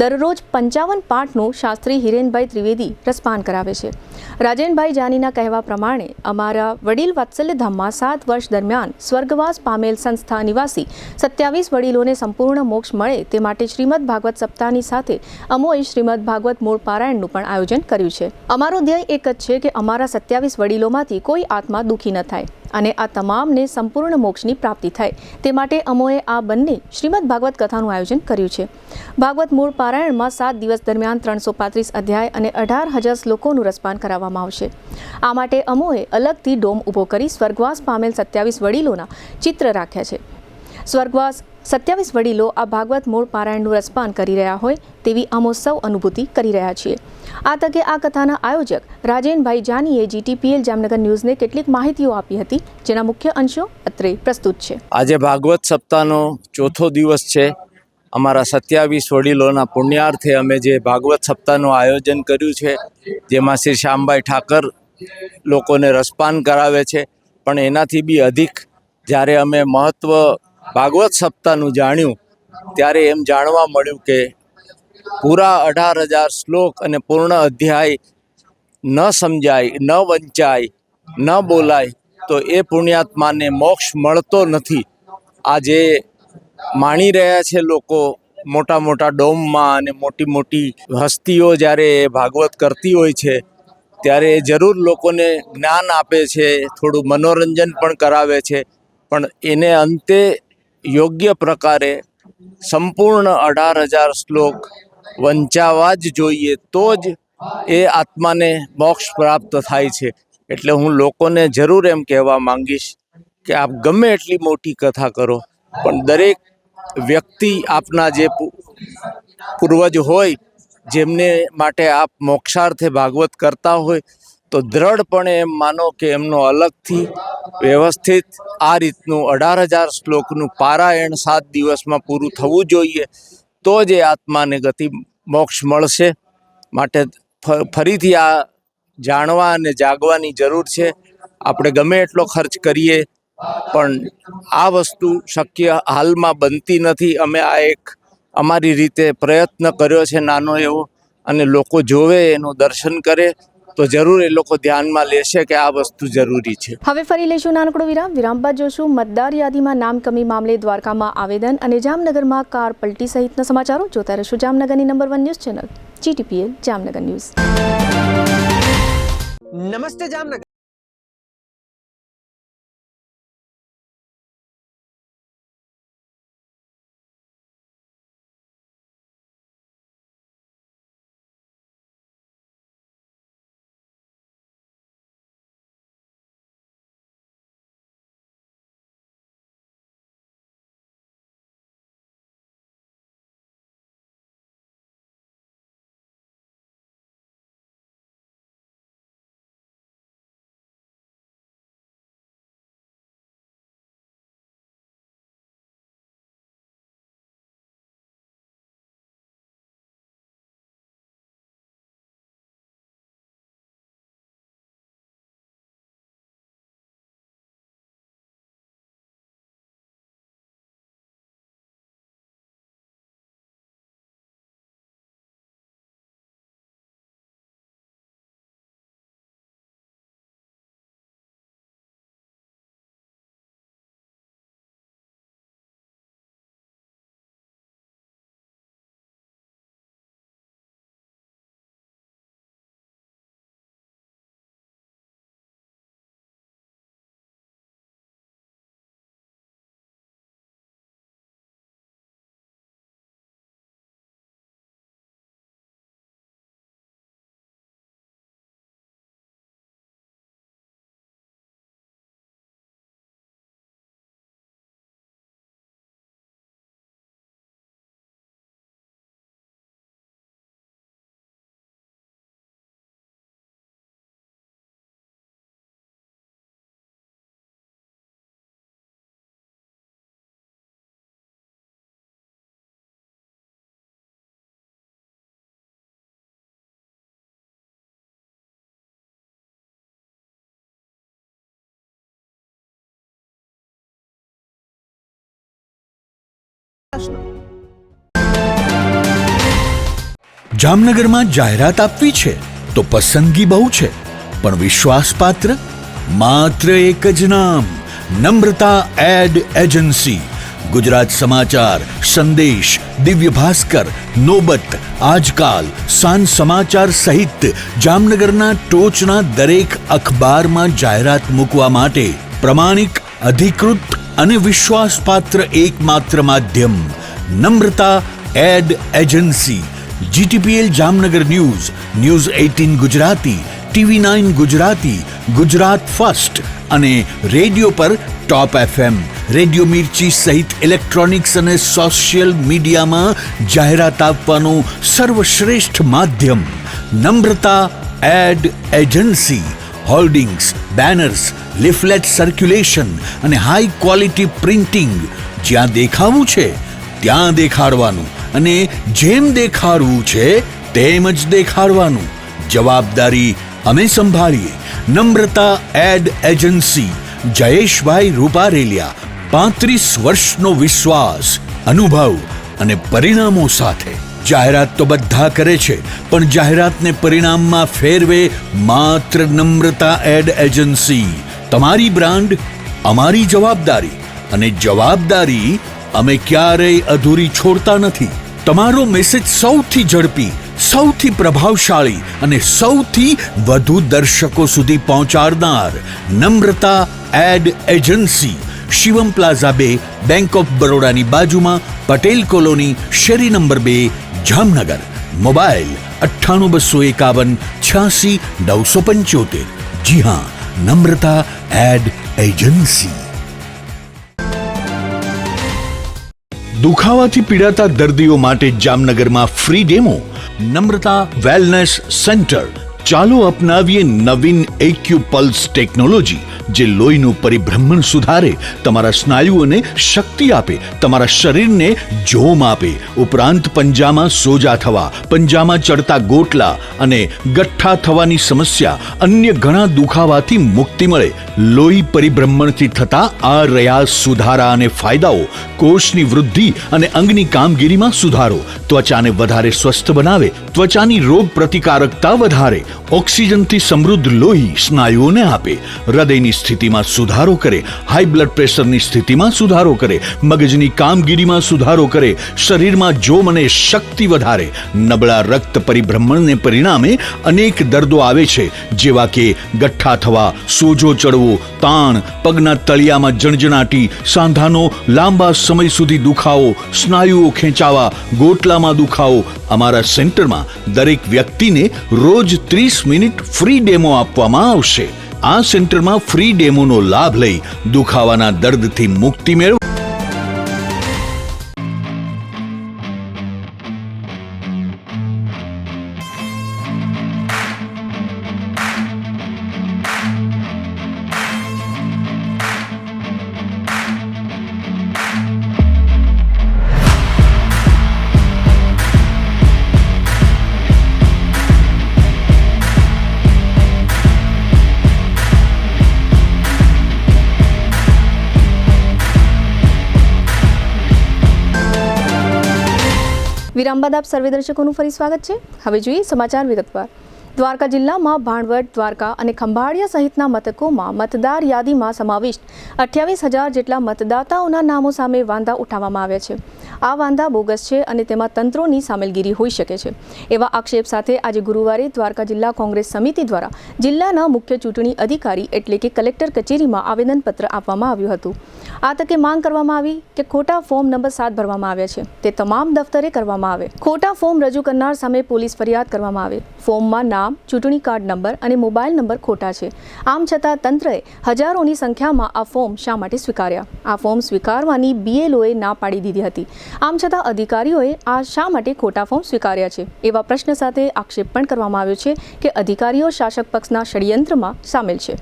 દરરોજ 55 પાઠનું શાસ્ત્રી હિરેનભાઈ ત્રિવેદી રસપાન કરાવે છે. રાજેનભાઈ જાનીના કહેવા પ્રમાણે અમારા વડીલ વાત્સલ્યધામમાં 7 વર્ષ દરમિયાન સ્વર્ગવાસ પામેલ સંસ્થા નિવાસી 27 વડીલોને સંપૂર્ણ મોક્ષ મળે તે માટે શ્રીમદ ભાગવત સપ્તાહની સાથે અમોએ શ્રીમદ ભાગવત મૂળ પારાયણનું પણ આયોજન કર્યું છે. અમારો ધ્યેય એક જ છે કે અમારા 27 વડીલોમાંથી કોઈ આત્મા દુઃખી ન થાય અને આ તમામને સંપૂર્ણ મોક્ષની પ્રાપ્તિ થાય તે માટે અમોએ આ બંને શ્રીમદ ભાગવત કથાનું આયોજન કર્યું છે. ભાગવત મૂળ પારાયણમાં 7 દિવસ દરમિયાન 335 અધ્યાય અને 18,000 શ્લોકોનું રસપાન કરાવવામાં આવશે. આ માટે અમોએ અલગથી ડોમ ઊભો કરી સ્વર્ગવાસ પામેલ 27 વડીલોના ચિત્ર રાખ્યા છે. સ્વર્ગવાસ 27 વડીલો આ ભાગવત મૂળ પારાયણનું રસપાન કરી રહ્યા હોય તેવી અમો સૌ અનુભૂતિ કરી રહ્યા છીએ. આ તકે આ કથાના આયોજક રાજેનભાઈ જાનીએ GTPL જામનગર ન્યૂઝને કેટલીક માહિતીઓ આપી હતી, જેના મુખ્ય અંશો અત્રે પ્રસ્તુત છે. આજે ભાગવત સપ્તાહનો ચોથો દિવસ છે. અમારા 27 વડીલોના પુણ્યાર્થે અમે જે ભાગવત સપ્તાહનું આયોજન કર્યું છે, જેમાં શ્રી શ્યામભાઈ ઠાકર લોકોને રસપાન કરાવે છે. પણ એનાથી બી અધિક જ્યારે અમે મહત્ત્વ ભાગવત સપ્તાહનું જાણ્યું ત્યારે એમ જાણવા મળ્યું કે પૂરા 18,000 શ્લોક અને પૂર્ણ અધ્યાય ન સમજાય, ન વંચાય, ન બોલાય તો એ પુણ્યાત્માને મોક્ષ મળતો નથી. આ જે માણી રહ્યા છે લોકો મોટા મોટા ડોમમાં અને મોટી મોટી હસ્તીઓ જ્યારે ભાગવત કરતી હોય છે ત્યારે જરૂર લોકોને જ્ઞાન આપે છે, થોડું મનોરંજન પણ કરાવે છે, પણ એને અંતે યોગ્ય પ્રકારે સંપૂર્ણ 18,000 શ્લોક વંચાવા જ જોઈએ તો જ એ આત્માને મોક્ષ પ્રાપ્ત થાય છે. એટલે હું લોકોને જરૂર એમ કહેવા માંગીશ કે આપ ગમે એટલી મોટી કથા કરો, પણ દરેક વ્યક્તિ આપના જે પૂર્વજ હોય જેમને માટે આપ મોક્ષાર્થે ભાગવત કરતા હોય તો દ્રઢપણે એમ માનો કે એમનો અલગથી વ્યવસ્થિત આ રીતનું 18,000 શ્લોકનું પારાયણ 7 દિવસમાં પૂરું થવું જોઈએ તો જ એ આત્માને ગતિ મોક્ષ મળશે. માટે ફરીથી આ જાણવા અને જાગવાની જરૂર છે. આપણે ગમે એટલો ખર્ચ કરીએ પણ આ વસ્તુ શક્ય હાલમાં બનતી નથી. અમે આ એક અમારી રીતે પ્રયત્ન કર્યો છે નાનો એવો, અને લોકો જોવે, એનું દર્શન કરે તો જરૂર એ લોકો ધ્યાનમાં લેશે કે આ વસ્તુ જરૂરી છે. હવે ફરી લઈશું નાનકડો વિરામ. વિરામ બાદ જોશું મતદાર યાદીમાં નામ કમી મામલે દ્વારકામાં આવેદન અને જામનગરમાં કાર પલટી સહિતના સમાચારો. જોતા રહેશું જામનગરની number 1 news channel GTPL Jamnagar news. નમસ્તે જામનગર. જામનગરમાં જાહેરાત આપવી છે તો પસંદગી બહુ છે, પણ વિશ્વાસપાત્ર માત્ર એક જ નામ, નમ્રતા એડ એજન્સી. ગુજરાત સમાચાર, સંદેશ, દિવ્ય ભાસ્કર, નોબત, આજકાલ, સાંજ સમાચાર સહિત જામનગરના ટોચના દરેક અખબારમાં જાહેરાત મૂકવા માટે પ્રમાણિક, અધિકૃત અને વિશ્વાસપાત્ર એકમાત્ર માધ્યમ Namrata ad agency. GTPL Jamnagar news, news 18 Gujarati, TV9 Gujarati, Gujarat first અને રેડિયો પર ટોપ FM, રેડિયો મિર્ચી સહિત ઇલેક્ટ્રોનિક્સ અને સોશિયલ મીડિયામાં જાહેરાત આપવાનું સર્વશ્રેષ્ઠ માધ્યમ Namrata ad agency. Hoardings, banners, leaflet circulation અને હાઈ ક્વોલિટી પ્રિન્ટિંગ. જ્યાં દેખાવું છે ત્યાં દેખાડવાનું અને જેમ દેખાડવું છે તેમ જ દેખાડવાનું. જવાબદારી અમે સંભાળીએ. નમ્રતા એડ એજન્સી, જયેશભાઈ રૂપારેલિયા. 35 વર્ષનો વિશ્વાસ, અનુભવ અને પરિણામો સાથે. જાહેરાત તો બધા કરે છે, પણ જાહેરાતને પરિણામમાં ફેરવે માત્ર નમ્રતા એડ એજન્સી. તમારી બ્રાન્ડ, અમારી જવાબદારી, અને જવાબદારી અમે ક્યારેય અધૂરી છોડતા નથી. તમારો મેસેજ સૌથી ઝડપી, સૌથી પ્રભાવશાળી અને સૌથી વધુ દર્શકો સુધી પહોંચાડનાર Namrata ad agency. Shivam plaza 2, bank of બરોડાની બાજુમાં, પટેલ કોલોની, શેરી નંબર 2, જામનગર. મોબાઈલ 98 251 86 975. જી હા, નમ્રતા એડ એજન્સી. દુખાવાથી પીડાતા દર્દીઓ માટે જામનગરમાં free demo. Namrata wellness centre. ચાલો અપનાવીએ નવીન એક્યુપલ્સ ટેકનોલોજી, જે લોહીનું પરિભ્રમણ સુધારે, તમારા સ્નાયુઓને શક્તિ આપે, તમારા શરીરને જોમ આપે. ઉપરાંત પંજામાં સોજા થવા, પંજામાં ચડતા ગોટલા અને ગઠ્ઠા થવાની સમસ્યા, અન્ય ઘણા દુખાવાથી મુક્તિ મળે. લોહી પરિભ્રમણથી થતા આ રહ્યા સુધારા અને ફાયદાઓ. કોષની વૃદ્ધિ અને અંગની કામગીરીમાં સુધારો, ત્વચાને વધારે સ્વસ્થ બનાવે, ત્વચાની રોગ પ્રતિકારકતા વધારે. ઓક્સિજનથી સમૃદ્ધ લોહી સ્નાયુઓને આપે. હૃદયની સ્થિતિમાં સુધારો કરે, હાઈ બ્લડ પ્રેશરની સ્થિતિમાં સુધારો કરે, મગજની કામગીરીમાં સુધારો કરે, શરીરમાં જોમ અને શક્તિ વધારે. નબળા રક્ત પરિભ્રમણને પરિણામે અનેક દર્દો આવે છે, જેવા કે ગઠ્ઠા થવા, સોજો ચડવો, તાણ, પગના તળિયામાં જણજણાટી, સાંધાનો લાંબા સમય સુધી દુખાવો, સ્નાયુઓ ખેંચાવા, ગોટલામાં દુખાવો. અમારા સેન્ટરમાં દરેક વ્યક્તિને રોજ 30 મિનિટ ફ્રી ડેમો આપવામાં આવશે. આ સેન્ટરમાં ફ્રી ડેમોનો લાભ લઈ દુખાવાના દર્દથી મુક્તિ મેળવો. વિરામ બાદ આપ સર્વે દર્શકોનું ફરી સ્વાગત છે. હવે જોઈએ સમાચાર વિગતવાર. દ્વારકા જિલ્લામાં ભાણવડ, દ્વારકા અને ખંભાળિયા સહિતના મથકોમાં મતદાર યાદીમાં સમાવિષ્ટ 28,000 જેટલા મતદાતાઓના નામો સામે વાંધા ઉઠાવવામાં આવ્યા છે. આ વાંધા બોગસ છે અને તેમાં તંત્રોની સામેલગીરી હોઈ શકે છે, એવા આક્ષેપ સાથે આજે ગુરુવારે દ્વારકા જિલ્લા કોંગ્રેસ સમિતિ દ્વારા જિલ્લાના મુખ્ય ચૂંટણી અધિકારી એટલે કે કલેક્ટર કચેરીમાં આવેદનપત્ર આપવામાં આવ્યું હતું. આ તકે માંગ કરવામાં આવી કે ખોટા ફોર્મ નંબર 7 ભરવામાં આવ્યા છે તે તમામ દફતરે કરવામાં આવે. ખોટા ફોર્મ રજૂ કરનાર સામે પોલીસ ફરિયાદ કરવામાં આવે. ફોર્મમાં નામ, ચૂંટણી કાર્ડ નંબર અને મોબાઈલ નંબર ખોટા છે. આમ છતાં તંત્રએ હજારોની સંખ્યામાં આ ફોર્મ શા માટે સ્વીકાર્યા? આ ફોર્મ સ્વીકારવાની BLOએ ના પાડી દીધી હતી. આમ છતાં અધિકારીઓએ આ શા માટે ખોટા ફોર્મ સ્વીકાર્યા છે? એવા પ્રશ્ન સાથે આક્ષેપ પણ કરવામાં આવ્યો છે કે અધિકારીઓ શાસક પક્ષના ષડયંત્રમાં સામેલ છે.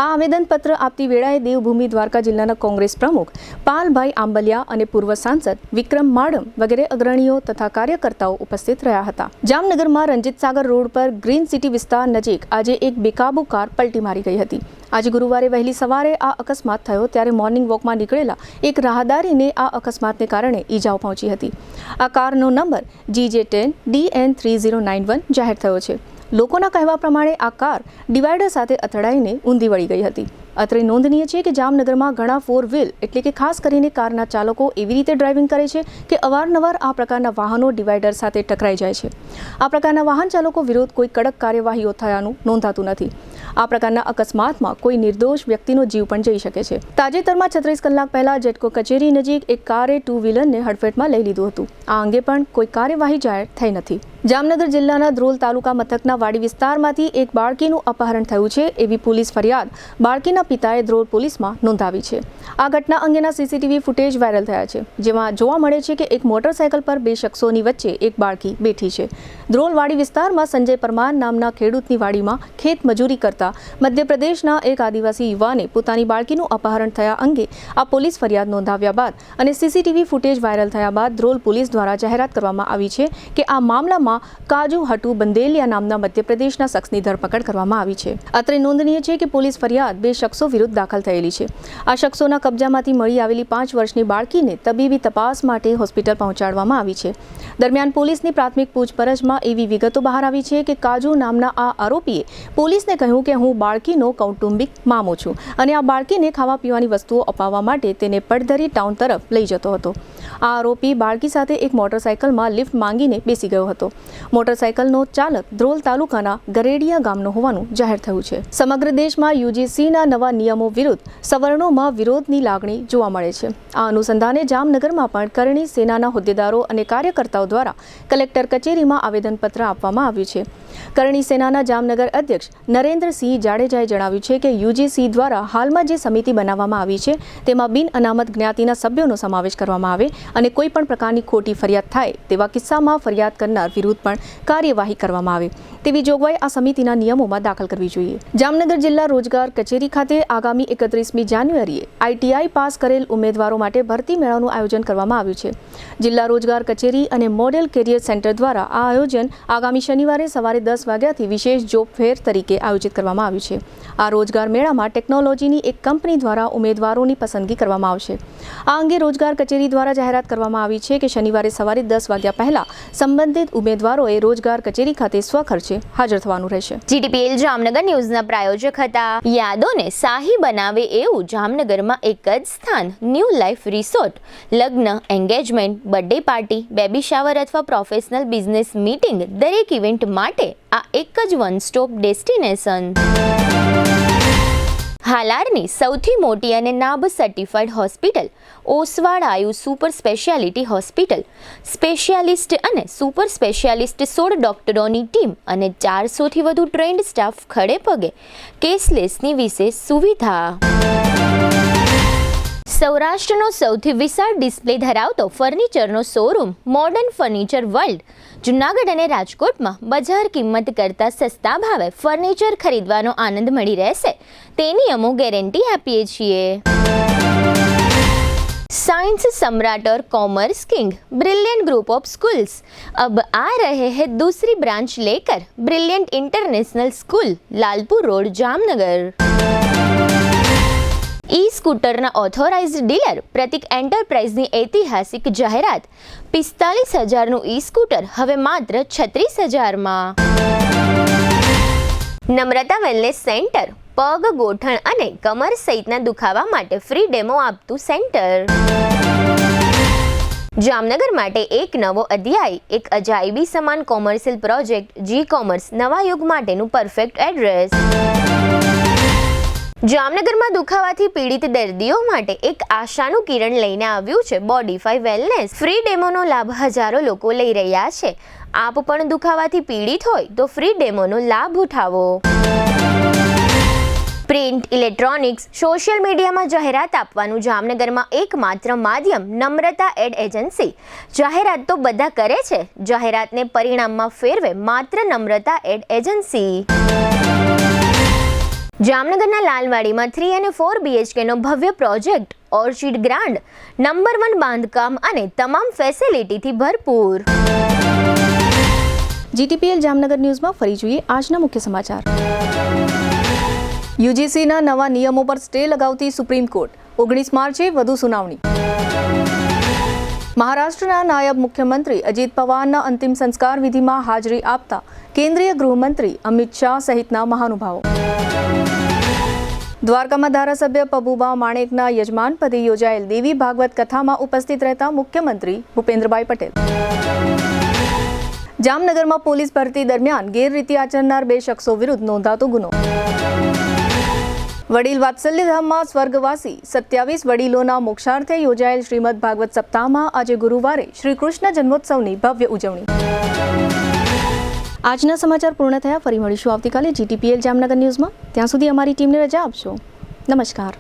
આ આવેદનપત્ર આપતી વેળાએ દેવભૂમિ દ્વારકા જિલ્લાના કોંગ્રેસ પ્રમુખ પાલભાઈ આંબલિયા અને પૂર્વ સાંસદ વિક્રમ માડમ વગેરે અગ્રણીઓ તથા કાર્યકર્તાઓ ઉપસ્થિત રહ્યા હતા. જામનગરમાં રંજીત સાગર રોડ પર ગ્રીન સિટી વિસ્તાર નજીક આજે એક બેકાબુ કાર પલટી મારી ગઈ હતી. આજે ગુરુવારે વહેલી સવારે આ અકસ્માત થયો ત્યારે મોર્નિંગ વોકમાં નીકળેલા એક રાહદારીને આ અકસ્માતને કારણે ઈજાઓ પહોંચી હતી. આ કારનો નંબર GJ10 DN3091 જાહેર થયો છે. લોકોના કહેવા પ્રમાણે આ કાર ડિવાઈડર સાથે અથડાઈને ઊંધી વળી ગઈ હતી. અત્રે નોંધનીય છે કે જામનગરમાં ઘણા 4 વ્હીલ એટલે કે ખાસ કરીને કારના ચાલકો એવી રીતે ડ્રાઇવિંગ કરે છે કે અવારનવાર આ પ્રકારના વાહનો ડિવાઈડર સાથે ટકરાઈ જાય છે. આ પ્રકારના વાહન ચાલકો વિરુદ્ધ કોઈ કડક કાર્યવાહીઓ થયાનું નોંધાતું નથી. આ પ્રકારના અકસ્માતમાં કોઈ નિર્દોષ વ્યક્તિનો જીવ પણ જઈ શકે છે. તાજેતરમાં 36 કલાક પહેલા જેટકો કચેરી નજીક એક કારે 2 વ્હીલરને હડફેટમાં લઈ લીધું હતું. આ અંગે પણ કોઈ કાર્યવાહી જાહેર થઈ નથી. જામનગર જિલ્લાના ધ્રોલ તાલુકા મથકના વાડી વિસ્તારમાંથી એક બાળકીનું અપહરણ થયું છે એવી પોલીસ ફરિયાદ બાળકીના પિતાએ ધ્રોલ પોલીસમાં નોંધાવી છે. આ ઘટના અંગેના CCTV ફૂટેજ વાયરલ થયા છે, જેમાં જોવા મળે છે કે એક મોટરસાયકલ પર 2 શખ્સોની વચ્ચે એક બાળકી બેઠી છે. ધ્રોલ વાડી વિસ્તારમાં સંજય પરમાર નામના ખેડૂતની વાડીમાં ખેત મજૂરી કરતા મધ્યપ્રદેશના એક આદિવાસી યુવાને પોતાની બાળકીનું અપહરણ થયા અંગે આ પોલીસ ફરિયાદ નોંધાવ્યા બાદ અને CCTV ફૂટેજ વાયરલ થયા બાદ ધ્રોલ પોલીસ દ્વારા જાહેરાત કરવામાં આવી છે કે આ મામલામાં કાજુ હટુ બંદેલિયા નામના મધ્યપ્રદેશના શખ્સની ધરપકડ કરવામાં આવી છે. અત્રે નોંધનીય છે કે પોલીસ ફરિયાદ 2 શખ્સો વિરુદ્ધ દાખલ થયેલી છે. આ શખ્સોના કબજામાંથી મળી આવેલી 5 વર્ષની બાળકીને તબીબી તપાસ માટે હોસ્પિટલ પહોંચાડવામાં આવી છે. દરમિયાન પોલીસની પ્રાથમિક પૂછપરછમાં એવી વિગતો બહાર આવી છે કે કાજુ નામના આ આરોપીએ પોલીસને કહ્યું કે હું બાળકીનો કૌટુંબિક મામો છું અને આ બાળકીને ખાવા પીવાની વસ્તુઓ અપાવવા માટે તેને પડધરી ટાઉન તરફ લઈ જતો હતો. આ આરોપી બાળકી સાથે એક મોટરસાયકલમાં લિફ્ટ માંગીને બેસી ગયો હતો. મોટરસાયકલનો ચાલક ધ્રોલ તાલુકાના ગરેડિયા ગામનો હોવાનું જાહેર થયું છે. સમગ્ર દેશમાં UGCના નવા નિયમો વિરુદ્ધ સવર્ણોમાં વિરોધની લાગણી જોવા મળે છે. આ અનુસંધાને જામનગરમાં પણ કરણી સેનાના હોદ્દેદારો અને કાર્યકર્તાઓ દ્વારા કલેક્ટર કચેરીમાં આવેદનપત્ર આપવામાં આવ્યું છે. કરણી સેનાના જામનગર અધ્યક્ષ નરેન્દ્રસિંહ જાડેજાએ જણાવ્યું છે કે UGC દ્વારા હાલમાં જે સમિતિ બનાવવામાં આવી છે તેમાં બિન અનામત જ્ઞાતિના સભ્યોનો સમાવેશ કરવામાં આવે અને કોઈ પણ પ્રકારની ખોટી ફરિયાદ થાય તેવા કિસ્સામાં ફરિયાદ કરનાર વિરુદ્ધ પણ કાર્યવાહી કરવામાં આવે તેવી જોગવાઈ આ સમિતિના નિયમોમાં દાખલ કરવી જોઈએ. જામનગર જિલ્લા રોજગાર કચેરી ખાતે આગામી 31મી જાન્યુઆરીએ ITI પાસ કરેલ ઉમેદવારો માટે ભરતી મેળાનું આયોજન કરવામાં આવ્યું છે. જિલ્લા રોજગાર કચેરી અને મોડેલ કેરિયર સેન્ટર દ્વારા આ આયોજન આગામી શનિવારે સવારે 10 વાગ્યાથી વિશેષ જોબ ફેર તરીકે આયોજિત કરવામાં આવ્યું છે. આ રોજગાર મેળામાં ટેકનોલોજીની એક કંપની દ્વારા ઉમેદવારોની પસંદગી કરવામાં આવશે. આ અંગે રોજગાર કચેરી દ્વારા જાહેરાત કરવામાં આવી છે કે શનિવારે સવારે 10 વાગ્યા પહેલા સંબંધિત ઉમેદવારોએ રોજગાર કચેરી ખાતે સ્વખર્ચે હાજર થવાનું રહેશે. GTPL જામનગર ન્યૂઝના પ્રાયોજક હતા. યાદોને શાહી બનાવે એવું જામનગરમાં એક જ સ્થાન ન્યૂ લાઈફ રિસોર્ટ. લગ્ન, engagement, birthday party, baby shower અથવા પ્રોફેશનલ બિઝનેસ મીટિંગ દરેક ઇવેન્ટ માટે આ એક જ વન સ્ટોપ ડેસ્ટિનેશન. હાલારની સૌથી મોટી અને નાબ સર્ટિફાઈડ હોસ્પિટલ ઓસવાડ આયુ સુપર સ્પેશિયાલિટી હોસ્પિટલ. સ્પેશિયાલિસ્ટ અને સુપર સ્પેશિયાલિસ્ટ 16 ડોક્ટરોની ટીમ અને 400થી વધુ ટ્રેન્ડ સ્ટાફ ખડે પગે. કેશલેસની વિશેષ સુવિધા. સૌરાષ્ટ્રનો સૌથી વિશાળ ડિસ્પ્લે ધરાવતો ફર્નિચરનો showroom modern furniture world. Junagadh અને રાજકોટમાં બજાર કિંમત કરતાં સસ્તા ભાવે ફર્નિચર ખરીદવાનો આનંદ મળી રહેશે તેની અમો ગેરંટી આપીએ છીએ. साइंस सम्राट और commerce king brilliant group of schools अब आ रहे हैं दूसरी ब्रांच लेकर. Brilliant international school, Lalpur road, Jamnagar. E स्कूटરના ઓથોરાઇઝ્ડ ડીલર પ્રતિક એન્ટરપ્રાઇઝની ઐતિહાસિક જાહેરાત. 45,000નું ઈ સ્કૂટર હવે માત્ર 36,000માં. નમ્રતા વેલનેસ સેન્ટર પગ, ગોઠણ અને કમર સહિતના દુખાવા માટે ફ્રી ડેમો આપતું સેન્ટર. જામનગર માટે એક નવો અધ્યાય, એક અજાયબી સમાન કોમર્શિયલ પ્રોજેક્ટ G-કોમર્સ નવા યુગ માટેનું પરફેક્ટ એડ્રેસ. જામનગરમાં દુખાવાથી પીડિત દર્દીઓ માટે એક આશાનું કિરણ લઈને આવ્યું છે બોડીફાઈ વેલનેસ. ફ્રી ડેમોનો લાભ હજારો લોકો લઈ રહ્યા છે. આપ પણ દુખાવાથી પીડિત હોય તો ફ્રી ડેમોનો લાભ ઉઠાવો. પ્રિન્ટ, ઇલેક્ટ્રોનિક્સ, સોશિયલ મીડિયામાં જાહેરાત આપવાનું જામનગરમાં એકમાત્ર માધ્યમ નમ્રતા એડ એજન્સી. જાહેરાત તો બધા કરે છે, જાહેરાતને પરિણામમાં ફેરવે માત્ર નમ્રતા એડ એજન્સી. જામનગરના લાલવાડીમાં 3 અને 4 BHKનો ભવ્ય પ્રોજેક્ટ ઓર્ચિડ ગ્રાન્ડ. નંબર 1 બાંધકામ અને તમામ ફેસિલિટીથી ભરપૂર. GTPL જામનગર ન્યૂઝમાં ફરી જોઈએ આજના મુખ્ય સમાચાર. યુજીસીના નવા નિયમો પર સ્ટે લગાવતી સુપ્રીમ કોર્ટ, 19 માર્ચે વધુ સુનાવણી. મહારાષ્ટ્રના નાયબ મુખ્યમંત્રી અજીત પવારના અંતિમ સંસ્કાર વિધિમાં હાજરી આપતા કેન્દ્રીય ગૃહમંત્રી અમિત શાહ સહિતના મહાનુભાવો. દ્વારકામાં ધારાસભ્ય પબુબા માણેકના યજમાનપદે યોજાયેલ દેવી ભાગવત કથામાં ઉપસ્થિત રહેતા મુખ્યમંત્રી ભૂપેન્દ્રભાઈ પટેલ. જામનગરમાં પોલીસ ભરતી દરમિયાન ગેરરીતિ આચરનાર 2 શખ્સો વિરુદ્ધ નોંધાતો ગુનો. વડીલ વાત્સલ્યધામમાં સ્વર્ગવાસી 27 વડીલોના મોક્ષાર્થે યોજાયેલ શ્રીમદ ભાગવત સપ્તાહમાં આજે ગુરુવારે શ્રી કૃષ્ણ જન્મોત્સવની ભવ્ય ઉજવણી. આજના સમાચાર પૂર્ણ થયા. ફરી મળીશું આવતીકાલે GTPL જામનગર ન્યૂઝમાં. ત્યાં સુધી અમારી ટીમને રજા આપશો. નમસ્કાર.